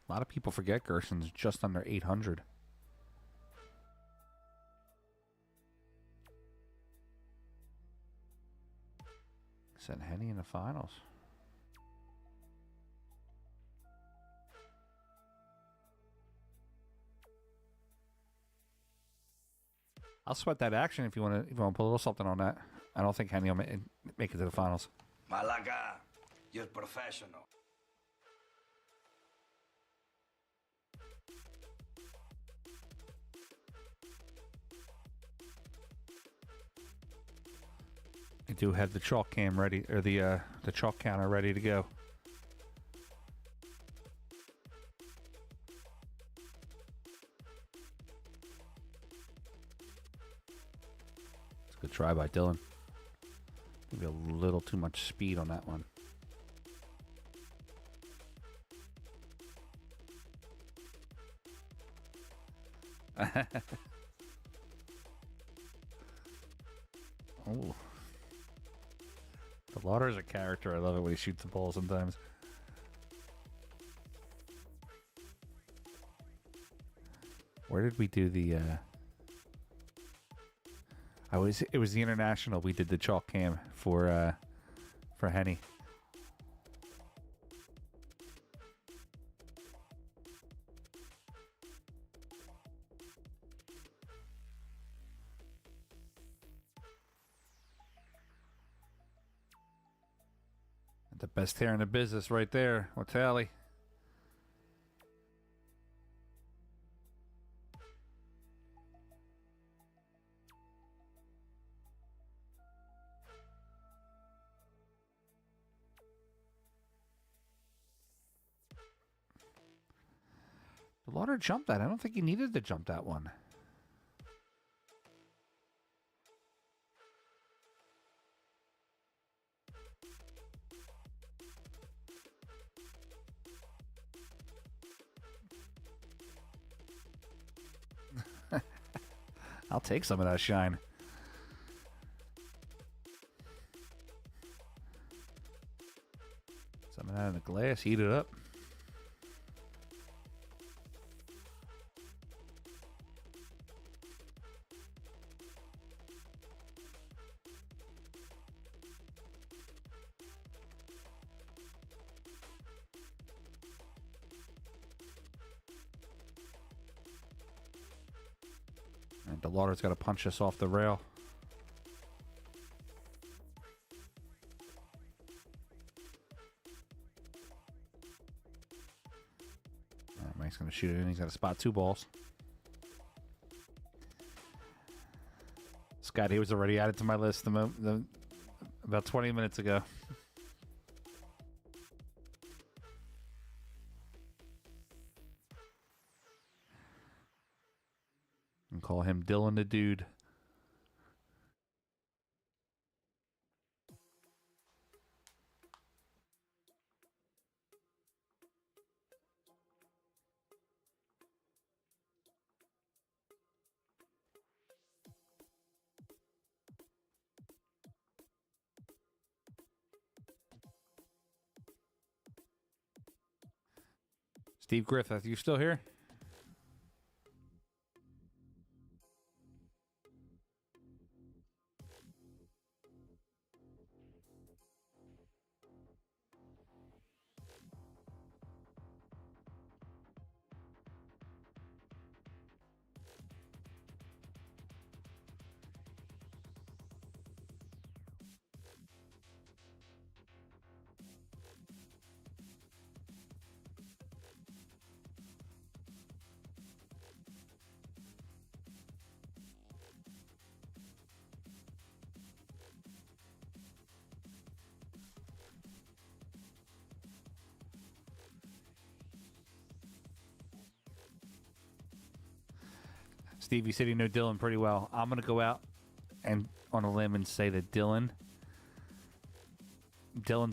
A lot of people forget Gerson's just under 800. Sent Henny in the finals. I'll sweat that action if you want to. Put a little something on that. I don't think Henny will make it to the finals. Malaga, you're professional. I do have the chalk cam ready, or the chalk counter ready to go. It's a good try by Dylan. Maybe a little too much speed on that one. Oh. The Lauder is a character. I love it when he shoots the ball sometimes. Where did we do the it was the international. We did the chalk cam for Henny. The best hair in the business right there. What's Allie? The Lauder jumped that. I don't think he needed to jump that one. I'll take some of that shine. Some of that in the glass, heat it up. And the Lauder's got to punch us off the rail. Mike's going to shoot it in. He's got to spot 2 balls. Scott, he was already added to my list about 20 minutes ago. And call him Dylan the Dude. Steve Griffith, you still here? Steve, you said you know Dylan pretty well. I'm going to go out and on a limb and say that Dylan's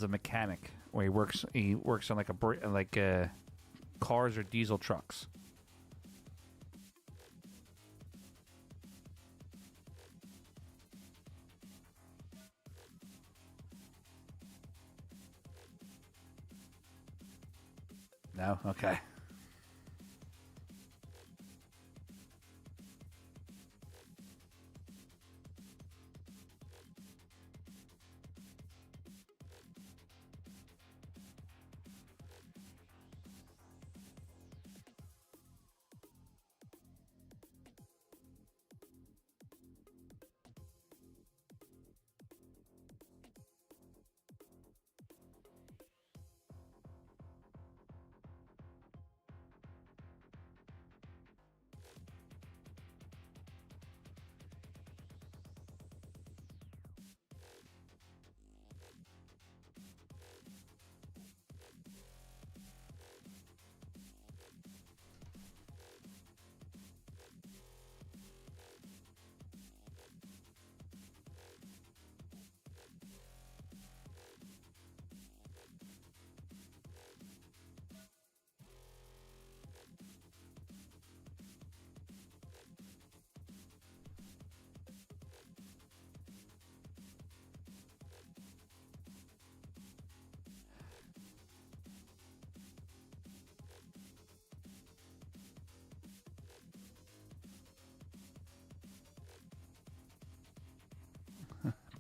a mechanic, where he works on like cars or diesel trucks. No? Okay.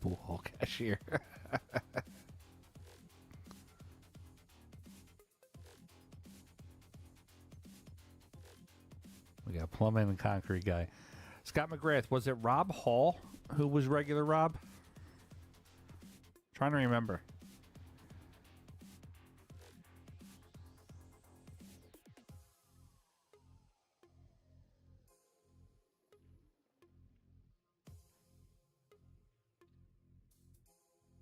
Pool hall cashier. We got plumbing and concrete guy. Scott McGrath, was it Rob Hall who was regular Rob? Trying to remember.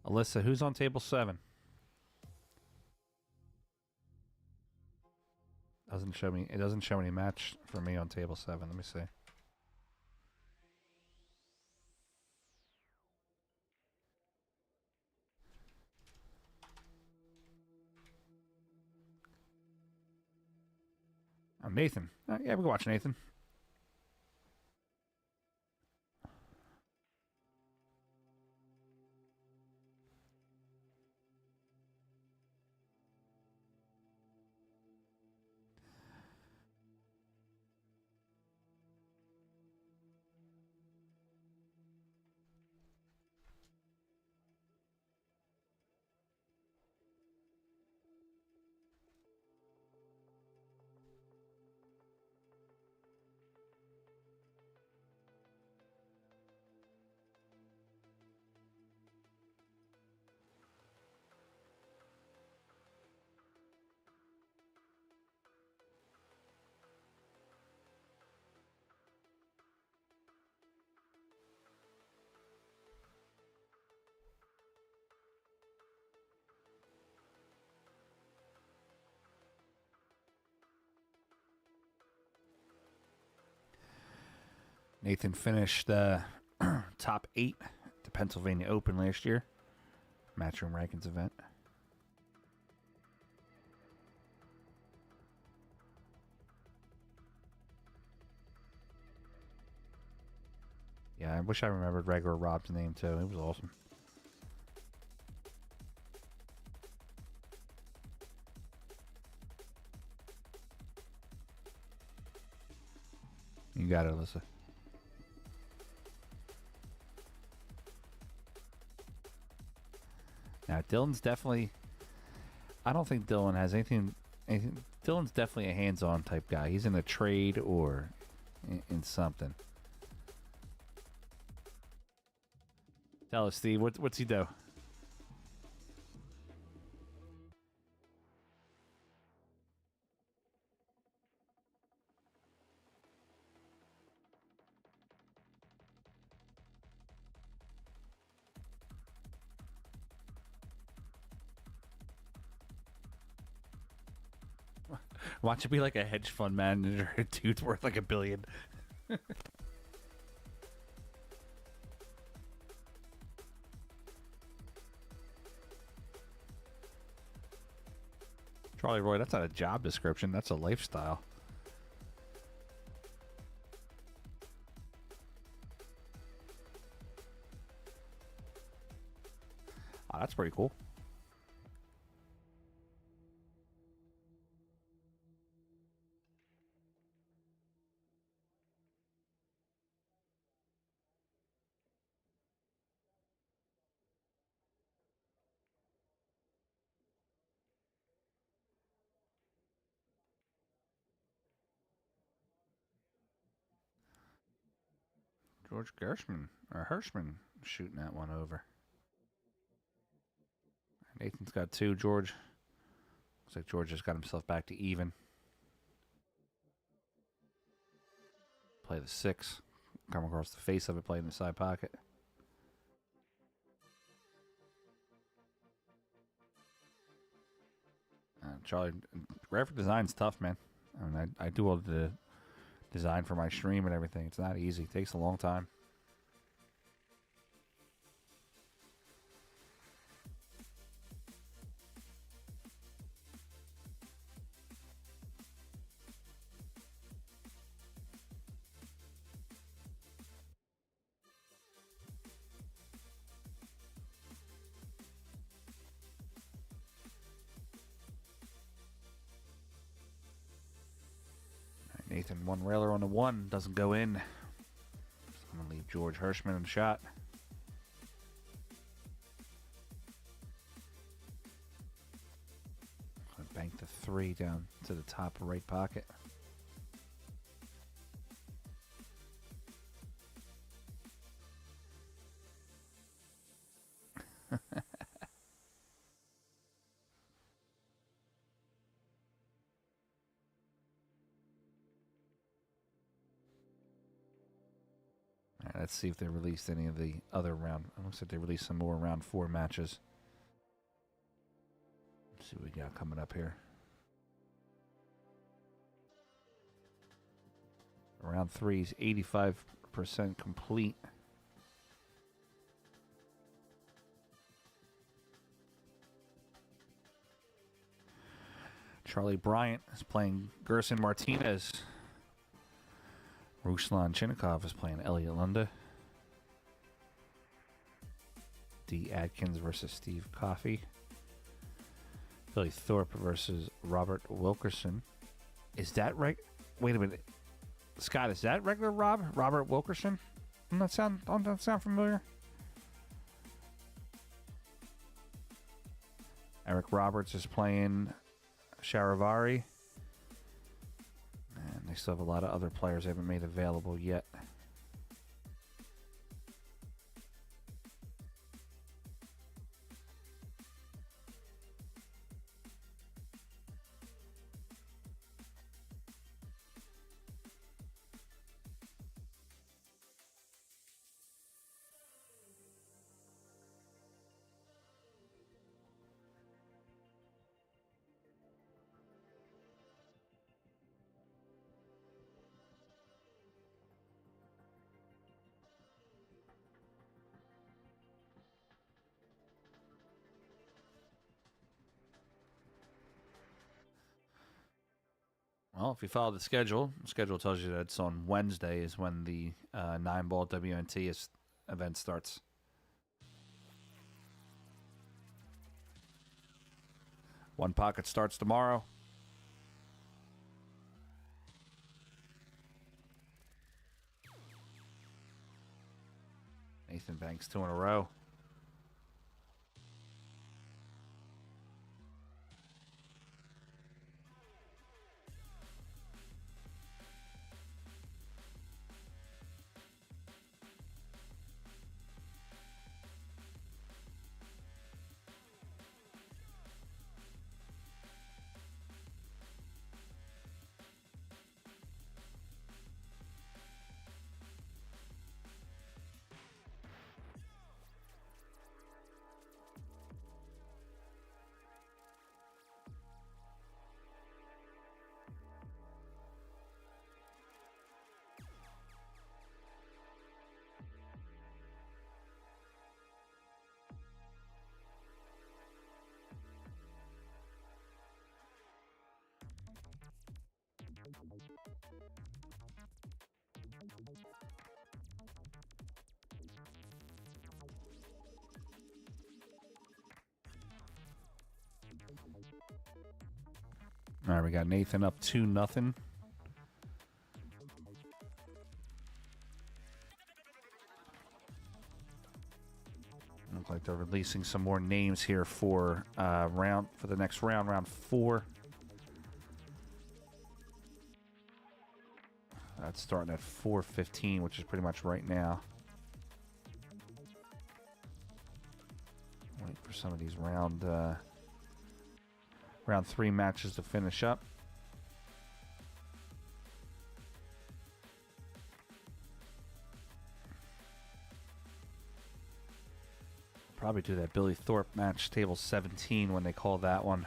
Alyssa, who's on table 7? doesn't show me. It doesn't show any match for me on table 7. Let me see. Oh, Nathan. Yeah, we can watch Nathan. Nathan finished top 8 at the Pennsylvania Open last year. Matchroom Rankings event. Yeah, I wish I remembered regular Rob's name too. It was awesome. You got it, Alyssa. Now, Dylan's definitely... I don't think Dylan has anything... Dylan's definitely a hands-on type guy. He's in a trade or in something. Tell us, Steve. What's he do? Watch it be like a hedge fund manager. Dude's worth like $1 billion. Charlie Roy, that's not a job description. That's a lifestyle. Oh, that's pretty cool. George Hirschman shooting that one over. Nathan's got 2. George. Looks like George just got himself back to even. Play the 6. Come across the face of it, play in the side pocket. Charlie, graphic design's tough, man. I mean, I do all the design for my stream and everything. It's not easy. It takes a long time. Nathan, one railer on the 1 doesn't go in. So I'm going to leave George Hirschman in the shot. I'm going to bank the 3 down to the top right pocket. Let's see if they released any of the other round. It looks like they released some more round 4 matches. Let's see what we got coming up here. Round 3 is 85% complete. Charlie Bryant is playing Gerson Martinez. Ruslan Chinnikov is playing Elliot Lunda. D. Adkins versus Steve Coffey. Billy Thorp versus Robert Wilkerson. Is that right? Wait a minute. Scott, is that regular Robert Wilkerson? Doesn't that sound familiar? Eric Roberts is playing Sharavari. And they still have a lot of other players they haven't made available yet. Well, if you follow the schedule tells you that it's on Wednesday is when the 9-ball M&TS event starts. One Pocket starts tomorrow. Nathan Banks 2 in a row. All right, we got Nathan up 2-0. Look like they're releasing some more names here for the next round, round 4. That's starting at 4:15, which is pretty much right now. Wait for some of these round 3 matches to finish up. Probably do that Billy Thorp match, table 17, when they call that one.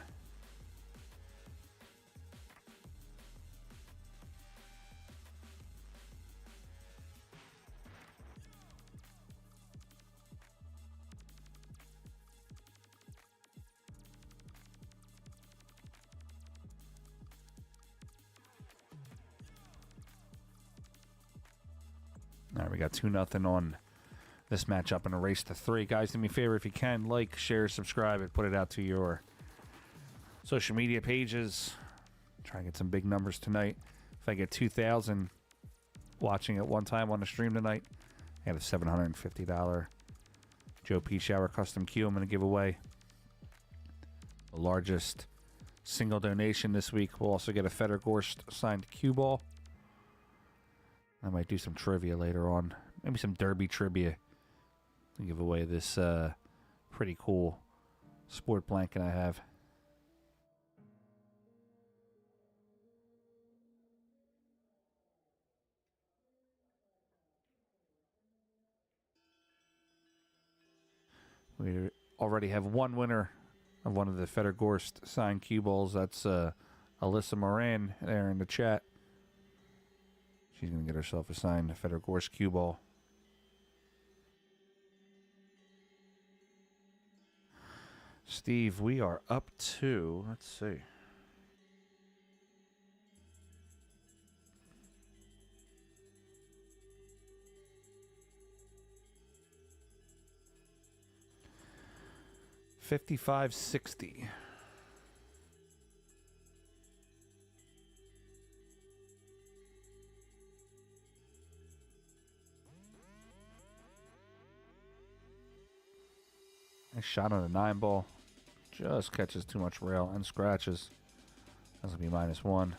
All right, we got 2-0 on this matchup in a race to 3. Guys, do me a favor if you can, like, share, subscribe, and put it out to your social media pages. Try and get some big numbers tonight. If I get 2,000 watching at one time on the stream tonight, I got a $750 Joe P. Shower custom cue I'm going to give away. The largest single donation this week. We'll also get a Federgorst signed cue ball. I might do some trivia later on. Maybe some Derby trivia. To give away this pretty cool sport blanket I have. We already have one winner of one of the Federgorst signed cue balls. That's Alyssa Moran there in the chat. She's going to get herself assigned a Federer Gorse cue ball. Steve, we are up to, let's see. $55.60. Nice shot on a 9 ball. Just catches too much rail and scratches. That's going to be -1.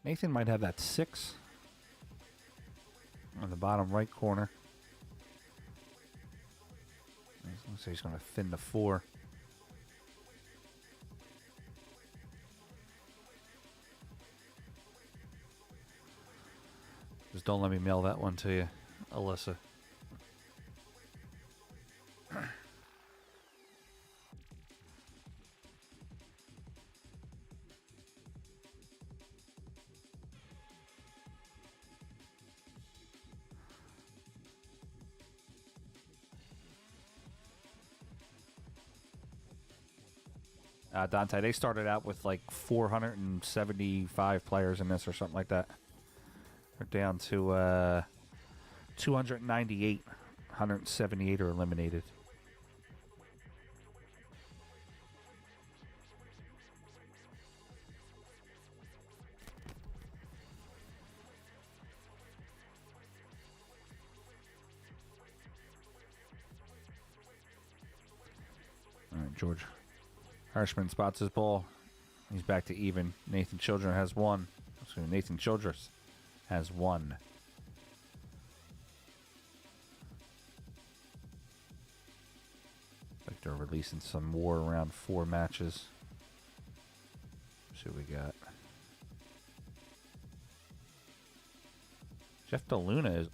Nathan might have that 6 on the bottom right corner. So he's going to thin the 4. Just don't let me mail that one to you, Alyssa. Dante, they started out with like 475 players in this or something like that. They're down to 298. 178 are eliminated. All right, George Hirschman spots his ball. He's back to even. Nathan Children has 1. Excuse me, Nathan Childress has 1. Like they're releasing some more around 4 matches. See what we got. Jeff DeLuna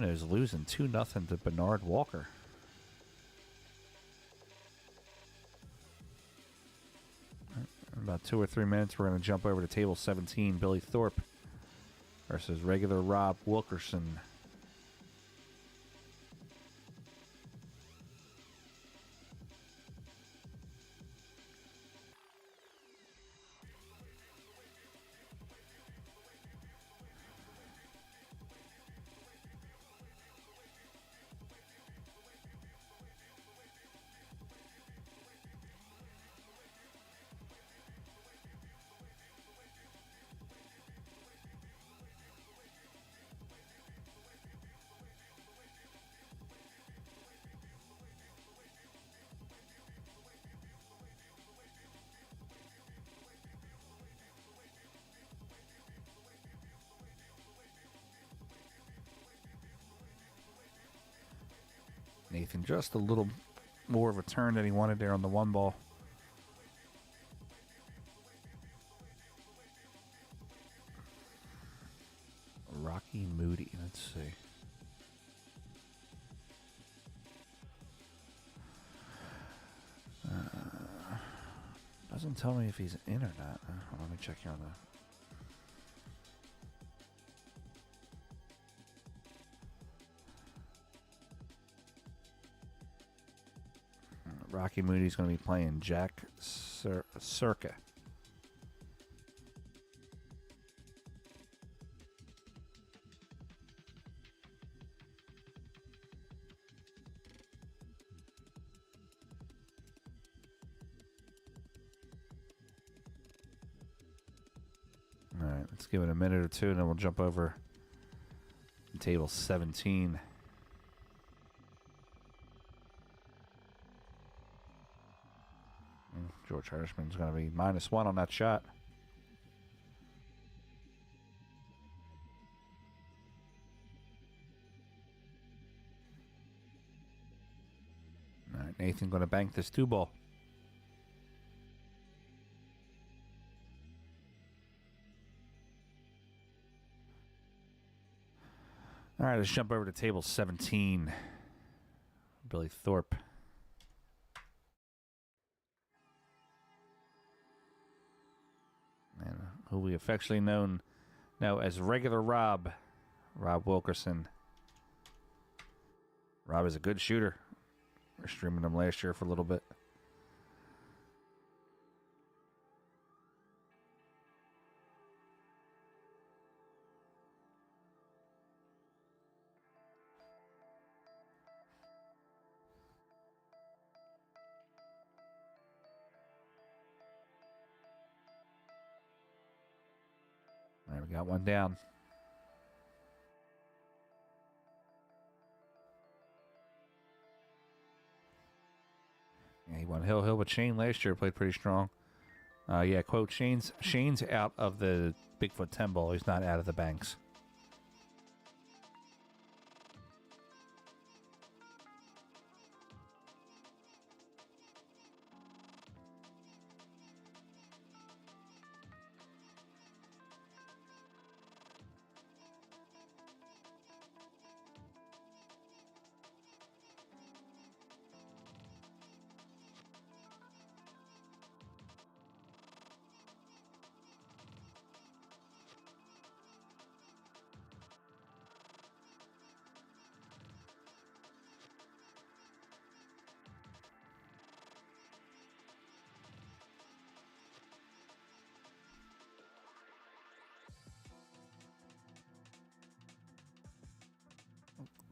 is losing 2-0 to Bernard Walker. In about 2 or 3 minutes, we're going to jump over to table 17, Billy Thorp versus regular Rob Wilkerson. Nathan just a little more of a turn than he wanted there on the 1 ball. Rocky Moody, let's see. Doesn't tell me if he's in or not. Let me check here on the... Rocky Moody's going to be playing Jack Circa. All right, let's give it a minute or 2, and then we'll jump over to table 17. George Hirschman's going to be -1 on that shot. All right, Nathan going to bank this 2 ball. All right, let's jump over to table 17. Billy Thorp. And who we affectionately know as Regular Rob Wilkerson. Rob is a good shooter. We were streaming him last year for a little bit. All right, we got one down. Yeah, he won Hill with Shane last year. Played pretty strong. Yeah, quote, Shane's out of the Bigfoot 10 ball. He's not out of the banks.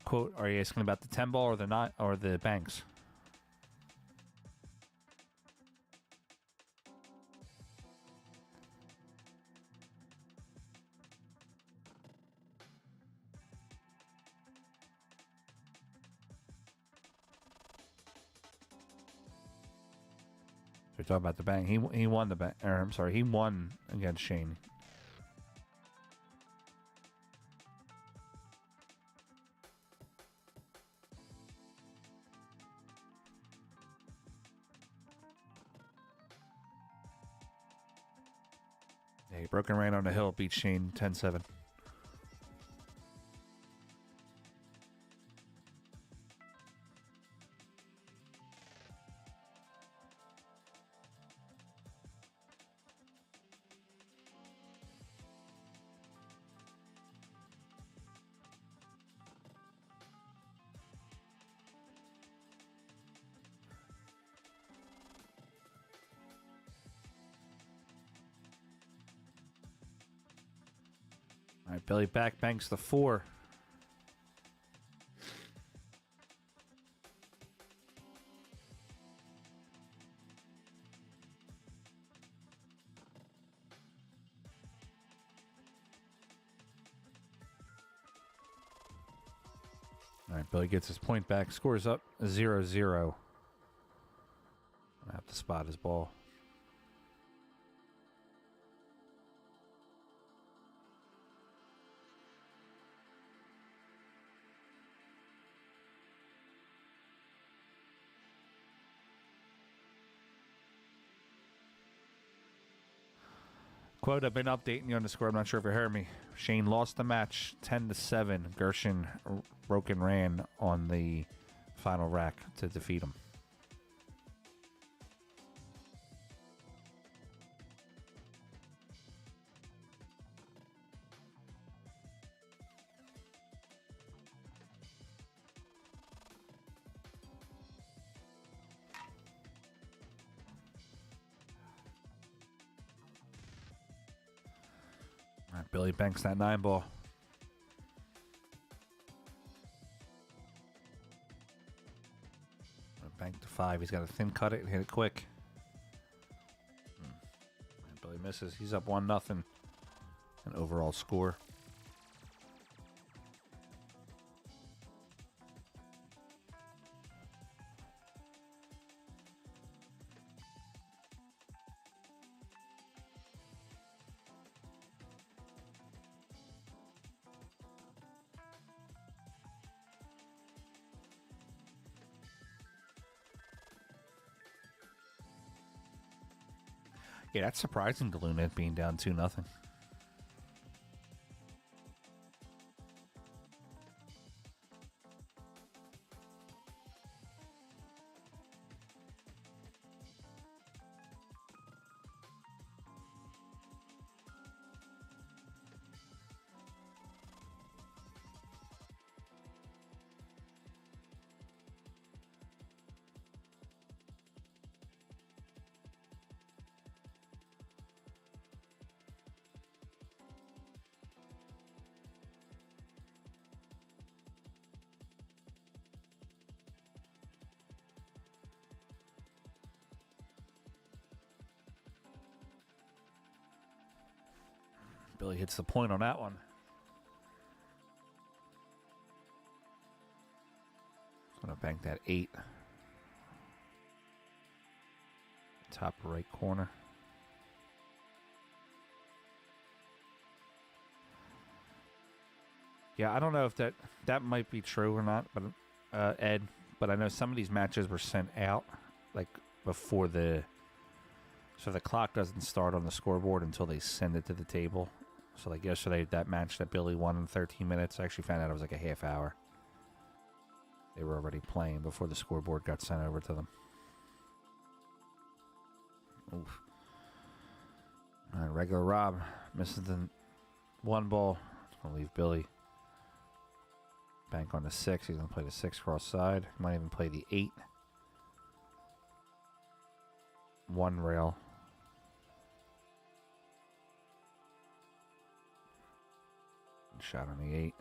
Quote, are you asking about the 10 ball or the banks? We're talking about the bank. He won the bank. Or I'm sorry, he won against Shane. Yeah, broken rain on the hill beat Shane 10-7. All right, Billy back banks the 4. All right, Billy gets his point back, scores up 0-0. I have to spot his ball. Quote, I've been updating you on the score. I'm not sure if you heard me. Shane lost the match 10-7. Gershon broken ran on the final rack to defeat him. All right, Billy banks that 9 ball. Bank to 5. He's got to thin cut it and hit it quick. And Billy misses. He's up 1-0. An overall score. Yeah, that's surprising, Galuna being down 2-0. Billy hits the point on that one. Gonna bank that 8. Top right corner. Yeah, I don't know if that might be true or not, but Ed, but I know some of these matches were sent out like before so the clock doesn't start on the scoreboard until they send it to the table. So like yesterday, that match that Billy won in 13 minutes, I actually found out it was like a half hour. They were already playing before the scoreboard got sent over to them. Oof. All right, regular Rob misses the 1 ball. It's going to leave Billy. Bank on the 6. He's going to play the 6 cross side. Might even play the 8. 1 rail. Shot on the 8.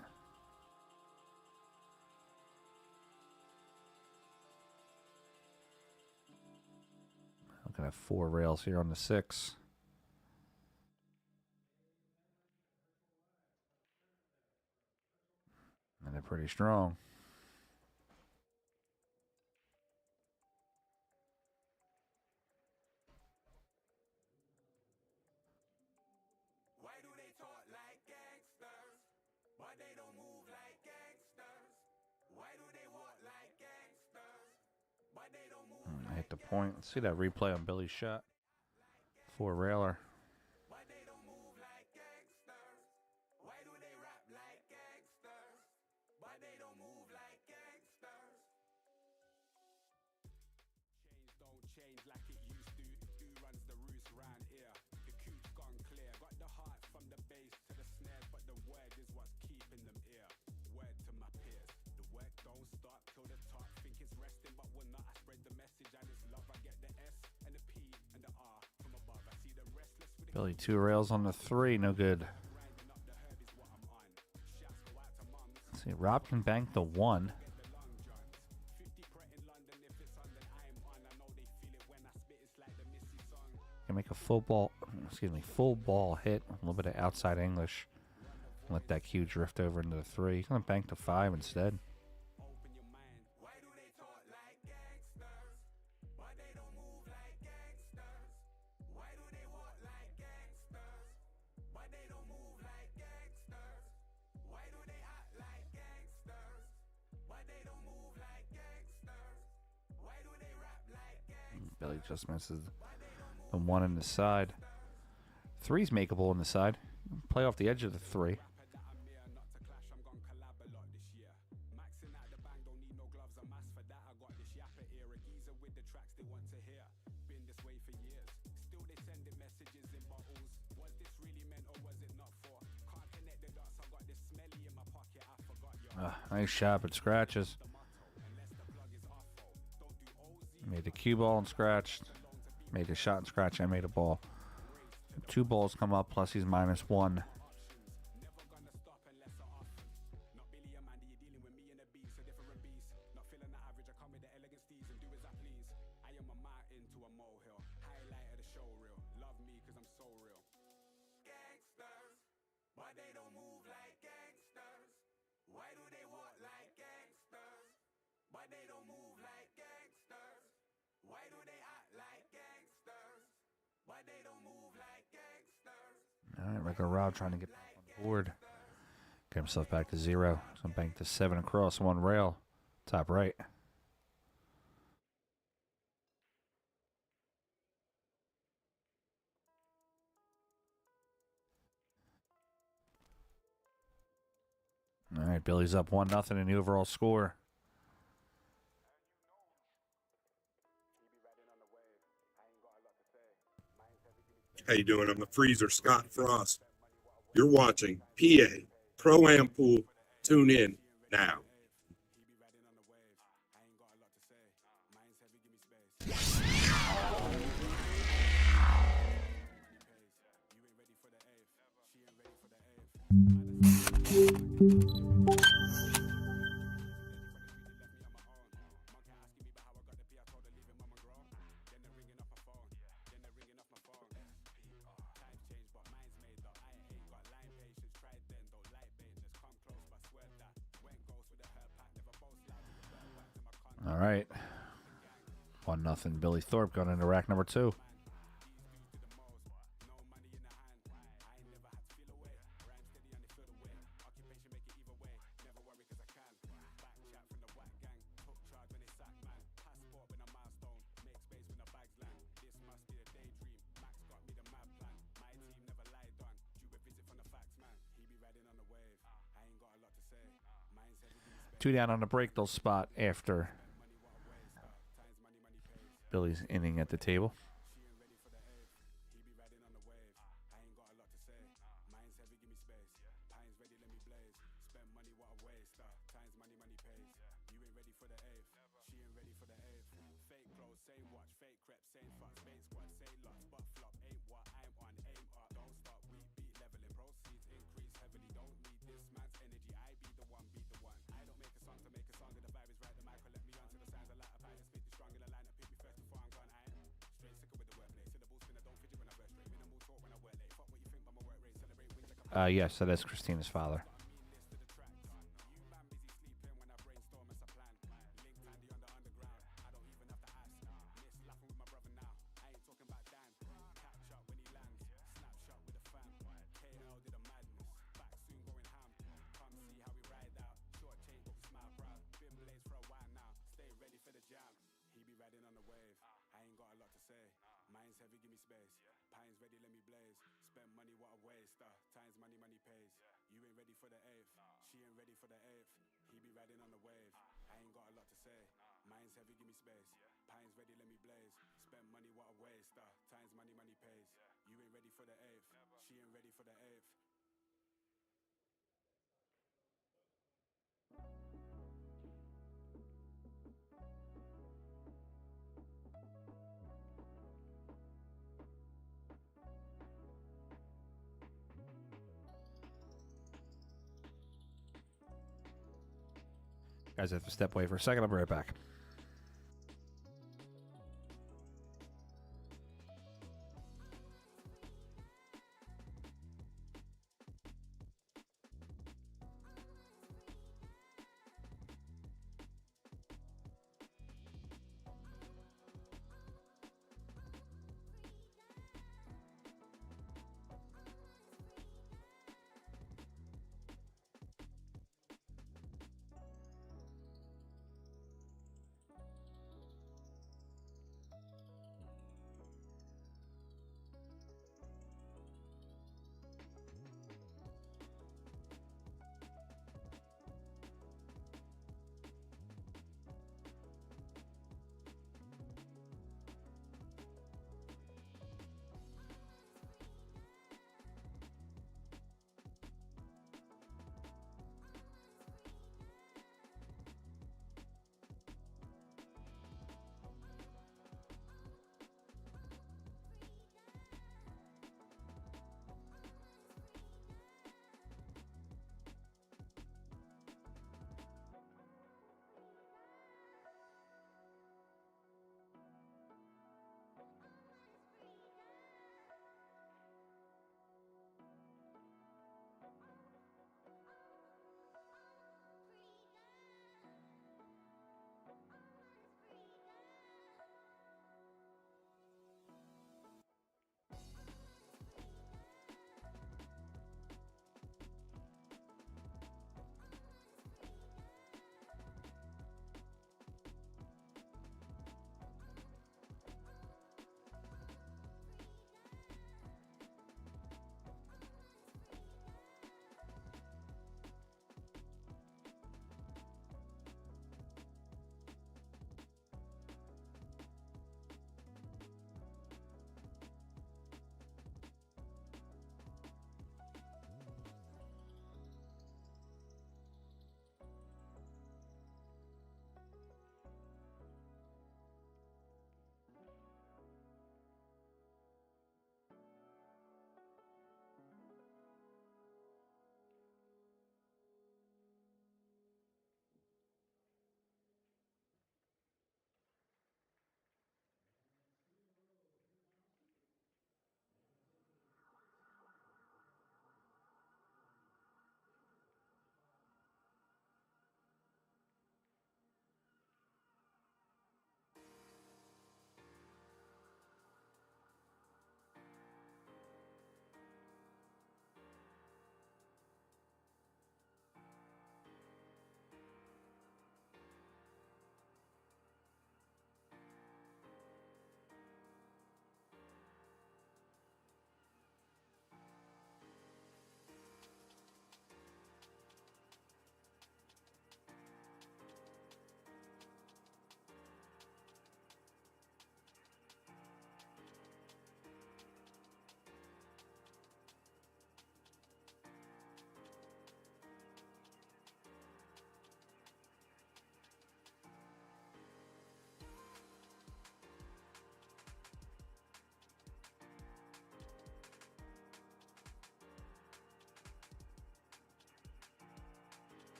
Looking at 4 rails here on the 6. And they're pretty strong. Why do they talk like gangsters, but they don't move like gangsters? Why do they walk like gangsters, but they don't move I hit the point. Let's see that replay on Billy's shot. 4 railer. but they don't move like gangsters? Why do they rap like gangsters, but they don't move like gangsters? Change don't change like it used to. Who runs the roost round here? The coop's gone clear. Got the heart from the bass to the snares, but the word is what's keeping them here. Word to my peers. The work don't stop till the top. Think it's resting, but we're not. I spread the message and it's love. I get the S and the P and the R from above. I see the restless with the Billy 2 rails on the 3. No good. grinding up the herb is what I'm on. Shouts go out to mums. Let's see. Rob can bank the 1. The long johns. 50 Pret in London. If it's on, then I'm on. I know they feel it when I spit. It's like the Missy song. Can make a full ball hit. A little bit of outside English. Let that cue drift over into the 3. He's gonna bank the 5 instead. Open your mind. Why do they talk like gangsters, but they don't move like gangsters? Why do they walk like gangsters, but they don't move like gangsters? Why do they act like gangsters, but they don't move like gangsters? Why do they rap like gangsters? Billy just misses the 1 in the side. 3's makeable on the side. Play off the edge of the 3. That I'm here, not to clash. I'm gonna collab a lot this year. Maxing out the bang, don't need no gloves or mask for that. I got this yapper ear, a geezer with the tracks they want to hear. Been this way for years. Still they sending messages in bottles. Was this really meant or was it not for? Can't connect the dots. I got this smelly in my pocket. I forgot your Nice shot, but scratches. unless the plug is off. Don't do OZ. Made the cue ball and scratched. Made the shot and scratch and made a ball. 2 balls come up, plus he's -1. Never gonna stop unless I often. Not Billy and Mandy, you're dealing with me and a beast, a different beast. Not feeling the average, I come with the elegant steez and do as I please. I am a mountain to a molehill, highlight of the show reel. Love me cause I'm so real. Gangsters, but they don't move like gangsters. Why do they walk like gangsters, but they don't move like gangsters? Why do they act like gangsters, but they don't move like gangsters? All right, regular Rob trying to get back on board. Get himself back to 0. So bank to 7 across 1 rail. Top right. All right, Billy's up 1-0 in the overall score. How you doing? I'm the Freezer, Scott Frost. You're watching PA Pro-Am Pool. Tune in now. All right. 1-0 Billy Thorp going into rack number 2. Two down on the break. They'll spot after Billy's inning at the table. Yes, that is Christina's father. Guys, I have to step away for a second. I'll be right back.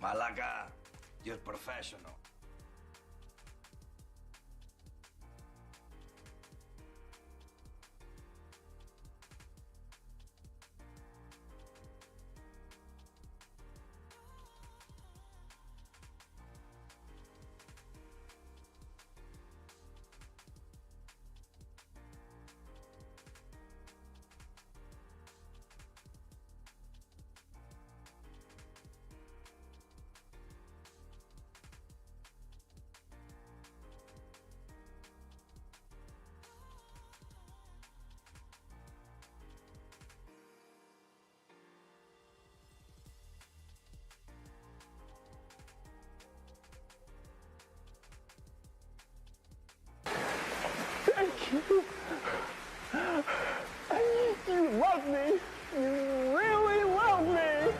Malaga, you're professional. You love me. You really love me.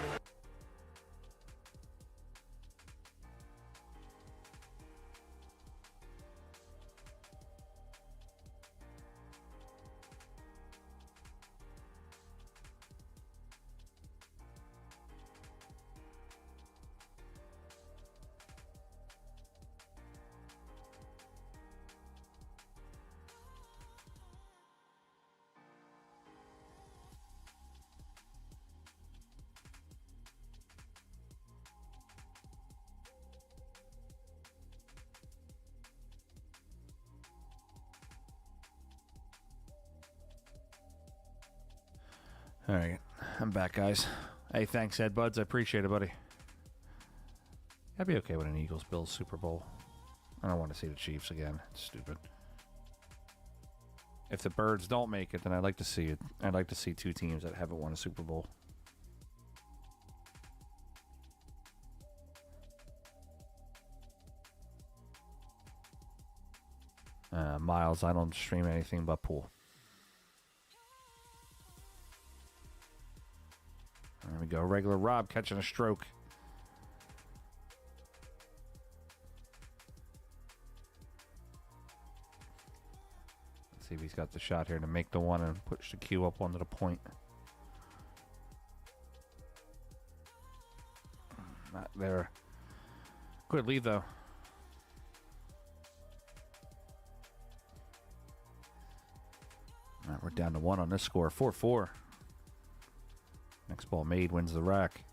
All right, I'm back, guys. Hey, thanks, Ed Buds. I appreciate it, buddy. I'd be okay with an Eagles-Bills Super Bowl. I don't want to see the Chiefs again. It's stupid. If the Birds don't make it, then I'd like to see it. I'd like to see two teams that haven't won a Super Bowl. Miles, I don't stream anything but pool. There we go. Regular Rob catching a stroke. Let's see if he's got the shot here to make the one and push the cue up onto the point. Not there. Good lead, though. All right, we're down to one on this score. 4-4. Next ball made wins the rack.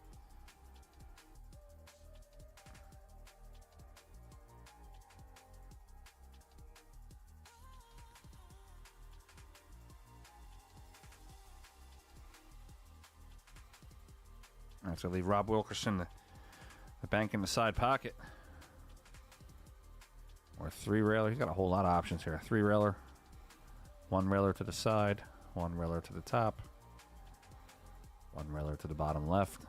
All right, so leave Rob Wilkerson the bank in the side pocket. Or three railer. He's got a whole lot of options here. Three railer, one railer to the side, one railer to the top. One railer to the bottom left.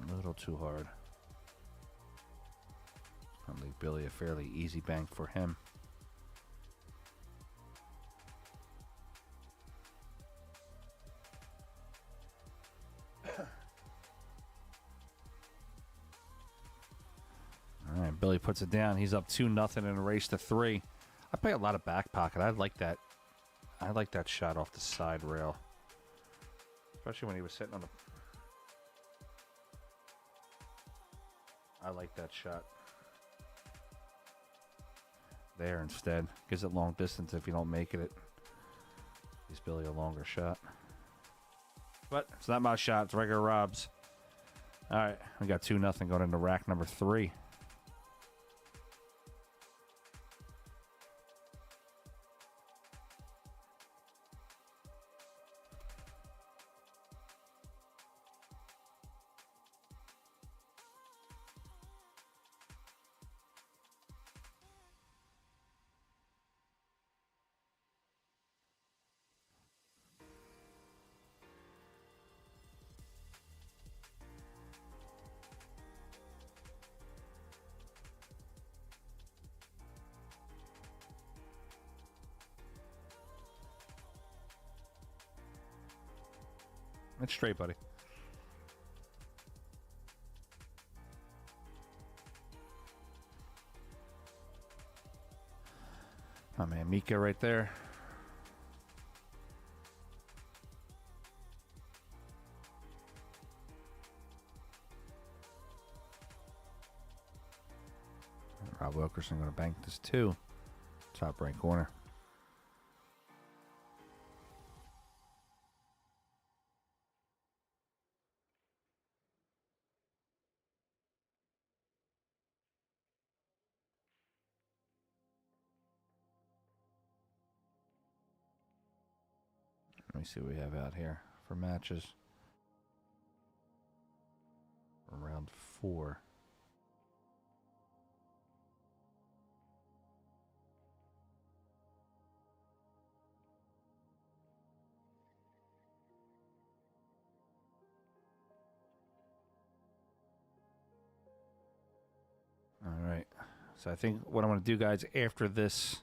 A little too hard. I'll leave Billy a fairly easy bank for him. All right, Billy puts it down. He's up 2-0 in a race to 3. I play a lot of back pocket. I like that. I like that shot off the side rail, especially when he was sitting on the. I like that shot there instead. Gives it long distance if you don't make it. Gives Billy a longer shot. But it's not my shot. It's regular Rob's. All right, we got 2-0 going into rack number 3. It's straight, buddy. My man Mika right there. Rob Wilkerson going to bank this 2. Top right corner. Let me see what we have out here for matches from round 4. All right. So I think what I'm going to do, guys, after this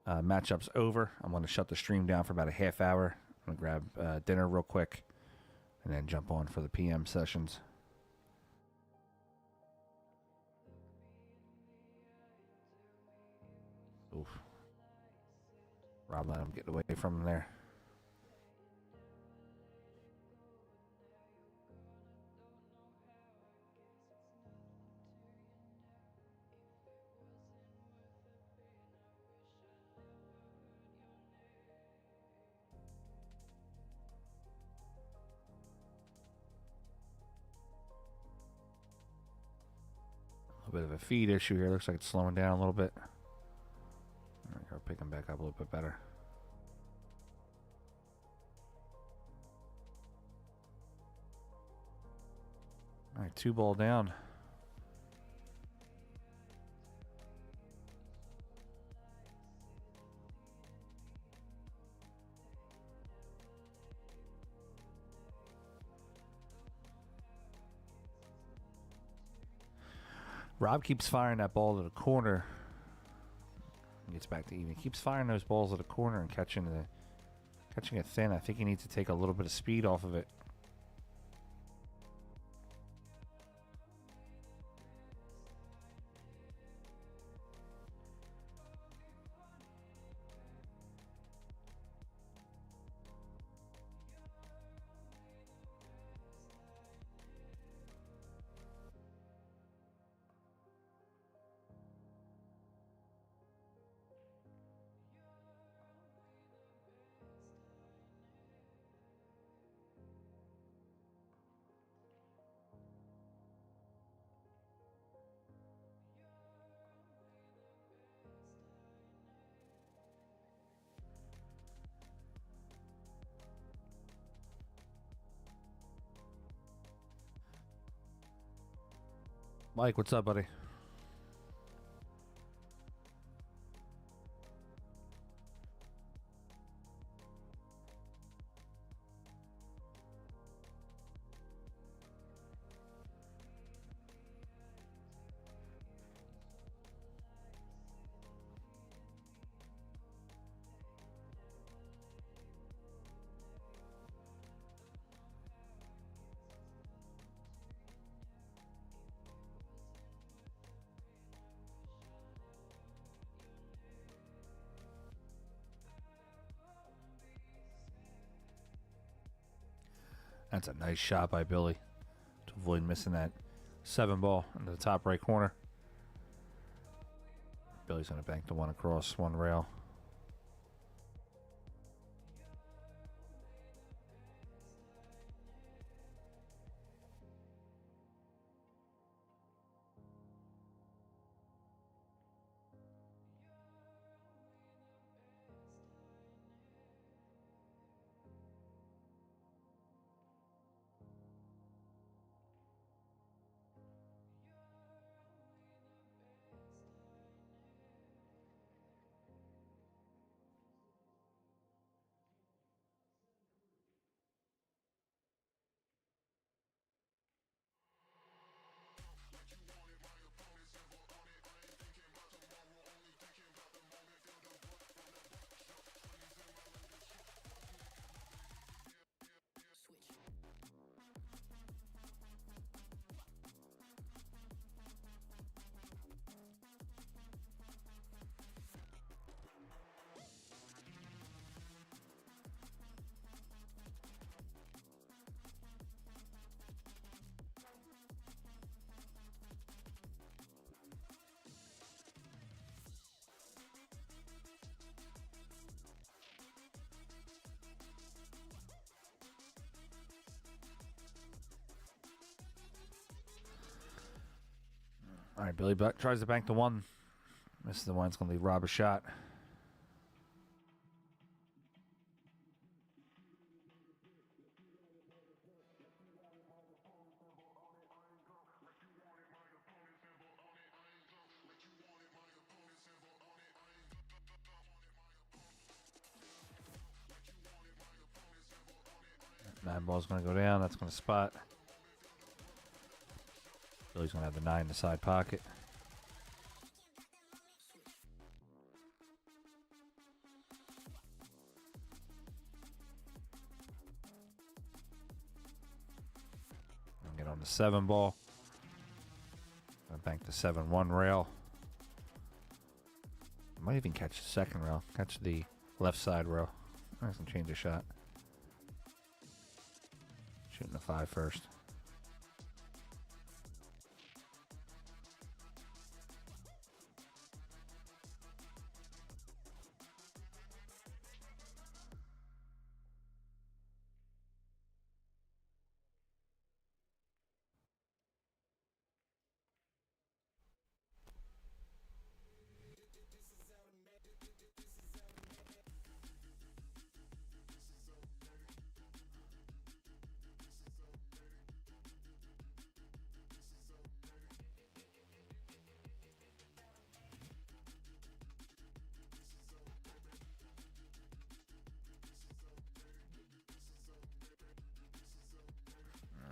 matchup's over, I'm going to shut the stream down for about a half hour. I'm going to grab dinner real quick and then jump on for the PM sessions. Oof. Rob let him get away from him there. A bit of a feed issue here. Looks like it's slowing down a little bit. There we go, picking back up a little bit better. All right, 2 ball down. Rob keeps firing that ball to the corner. Gets back to even. He keeps firing those balls to the corner and catching it thin. I think he needs to take a little bit of speed off of it. Mike, what's up, buddy? That's a nice shot by Billy to avoid missing that 7 ball into the top right corner. Billy's going to bank the one across one rail. All right, Billy tries to bank the one. This is the one that's going to leave Rob a shot. Nine ball's going to go down. That's going to spot. Billy's going to have the 9 in the side pocket. And get on the 7 ball. Gonna bank the 7-1 rail. Might even catch the second rail. Catch the left side rail. I can change the shot. Shooting the 5 first.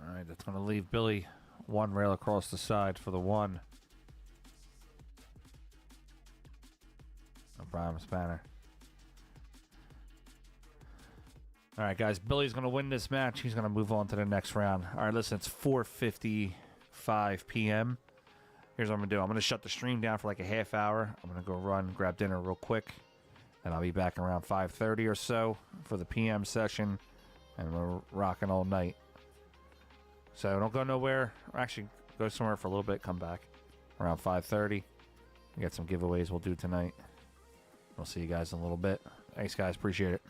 Alright, that's going to leave Billy 1 rail across the side for the 1. No problem, Spanner. Alright, guys, Billy's going to win this match. He's going to move on to the next round. Alright, listen, it's 4:55 p.m. Here's what I'm going to do. I'm going to shut the stream down for like a half hour. I'm going to go run, grab dinner real quick. And I'll be back around 5:30 or so for the PM session. And we're rocking all night. So don't go nowhere. Actually, go somewhere for a little bit. Come back around 5:30. We got some giveaways we'll do tonight. We'll see you guys in a little bit. Thanks, guys. Appreciate it.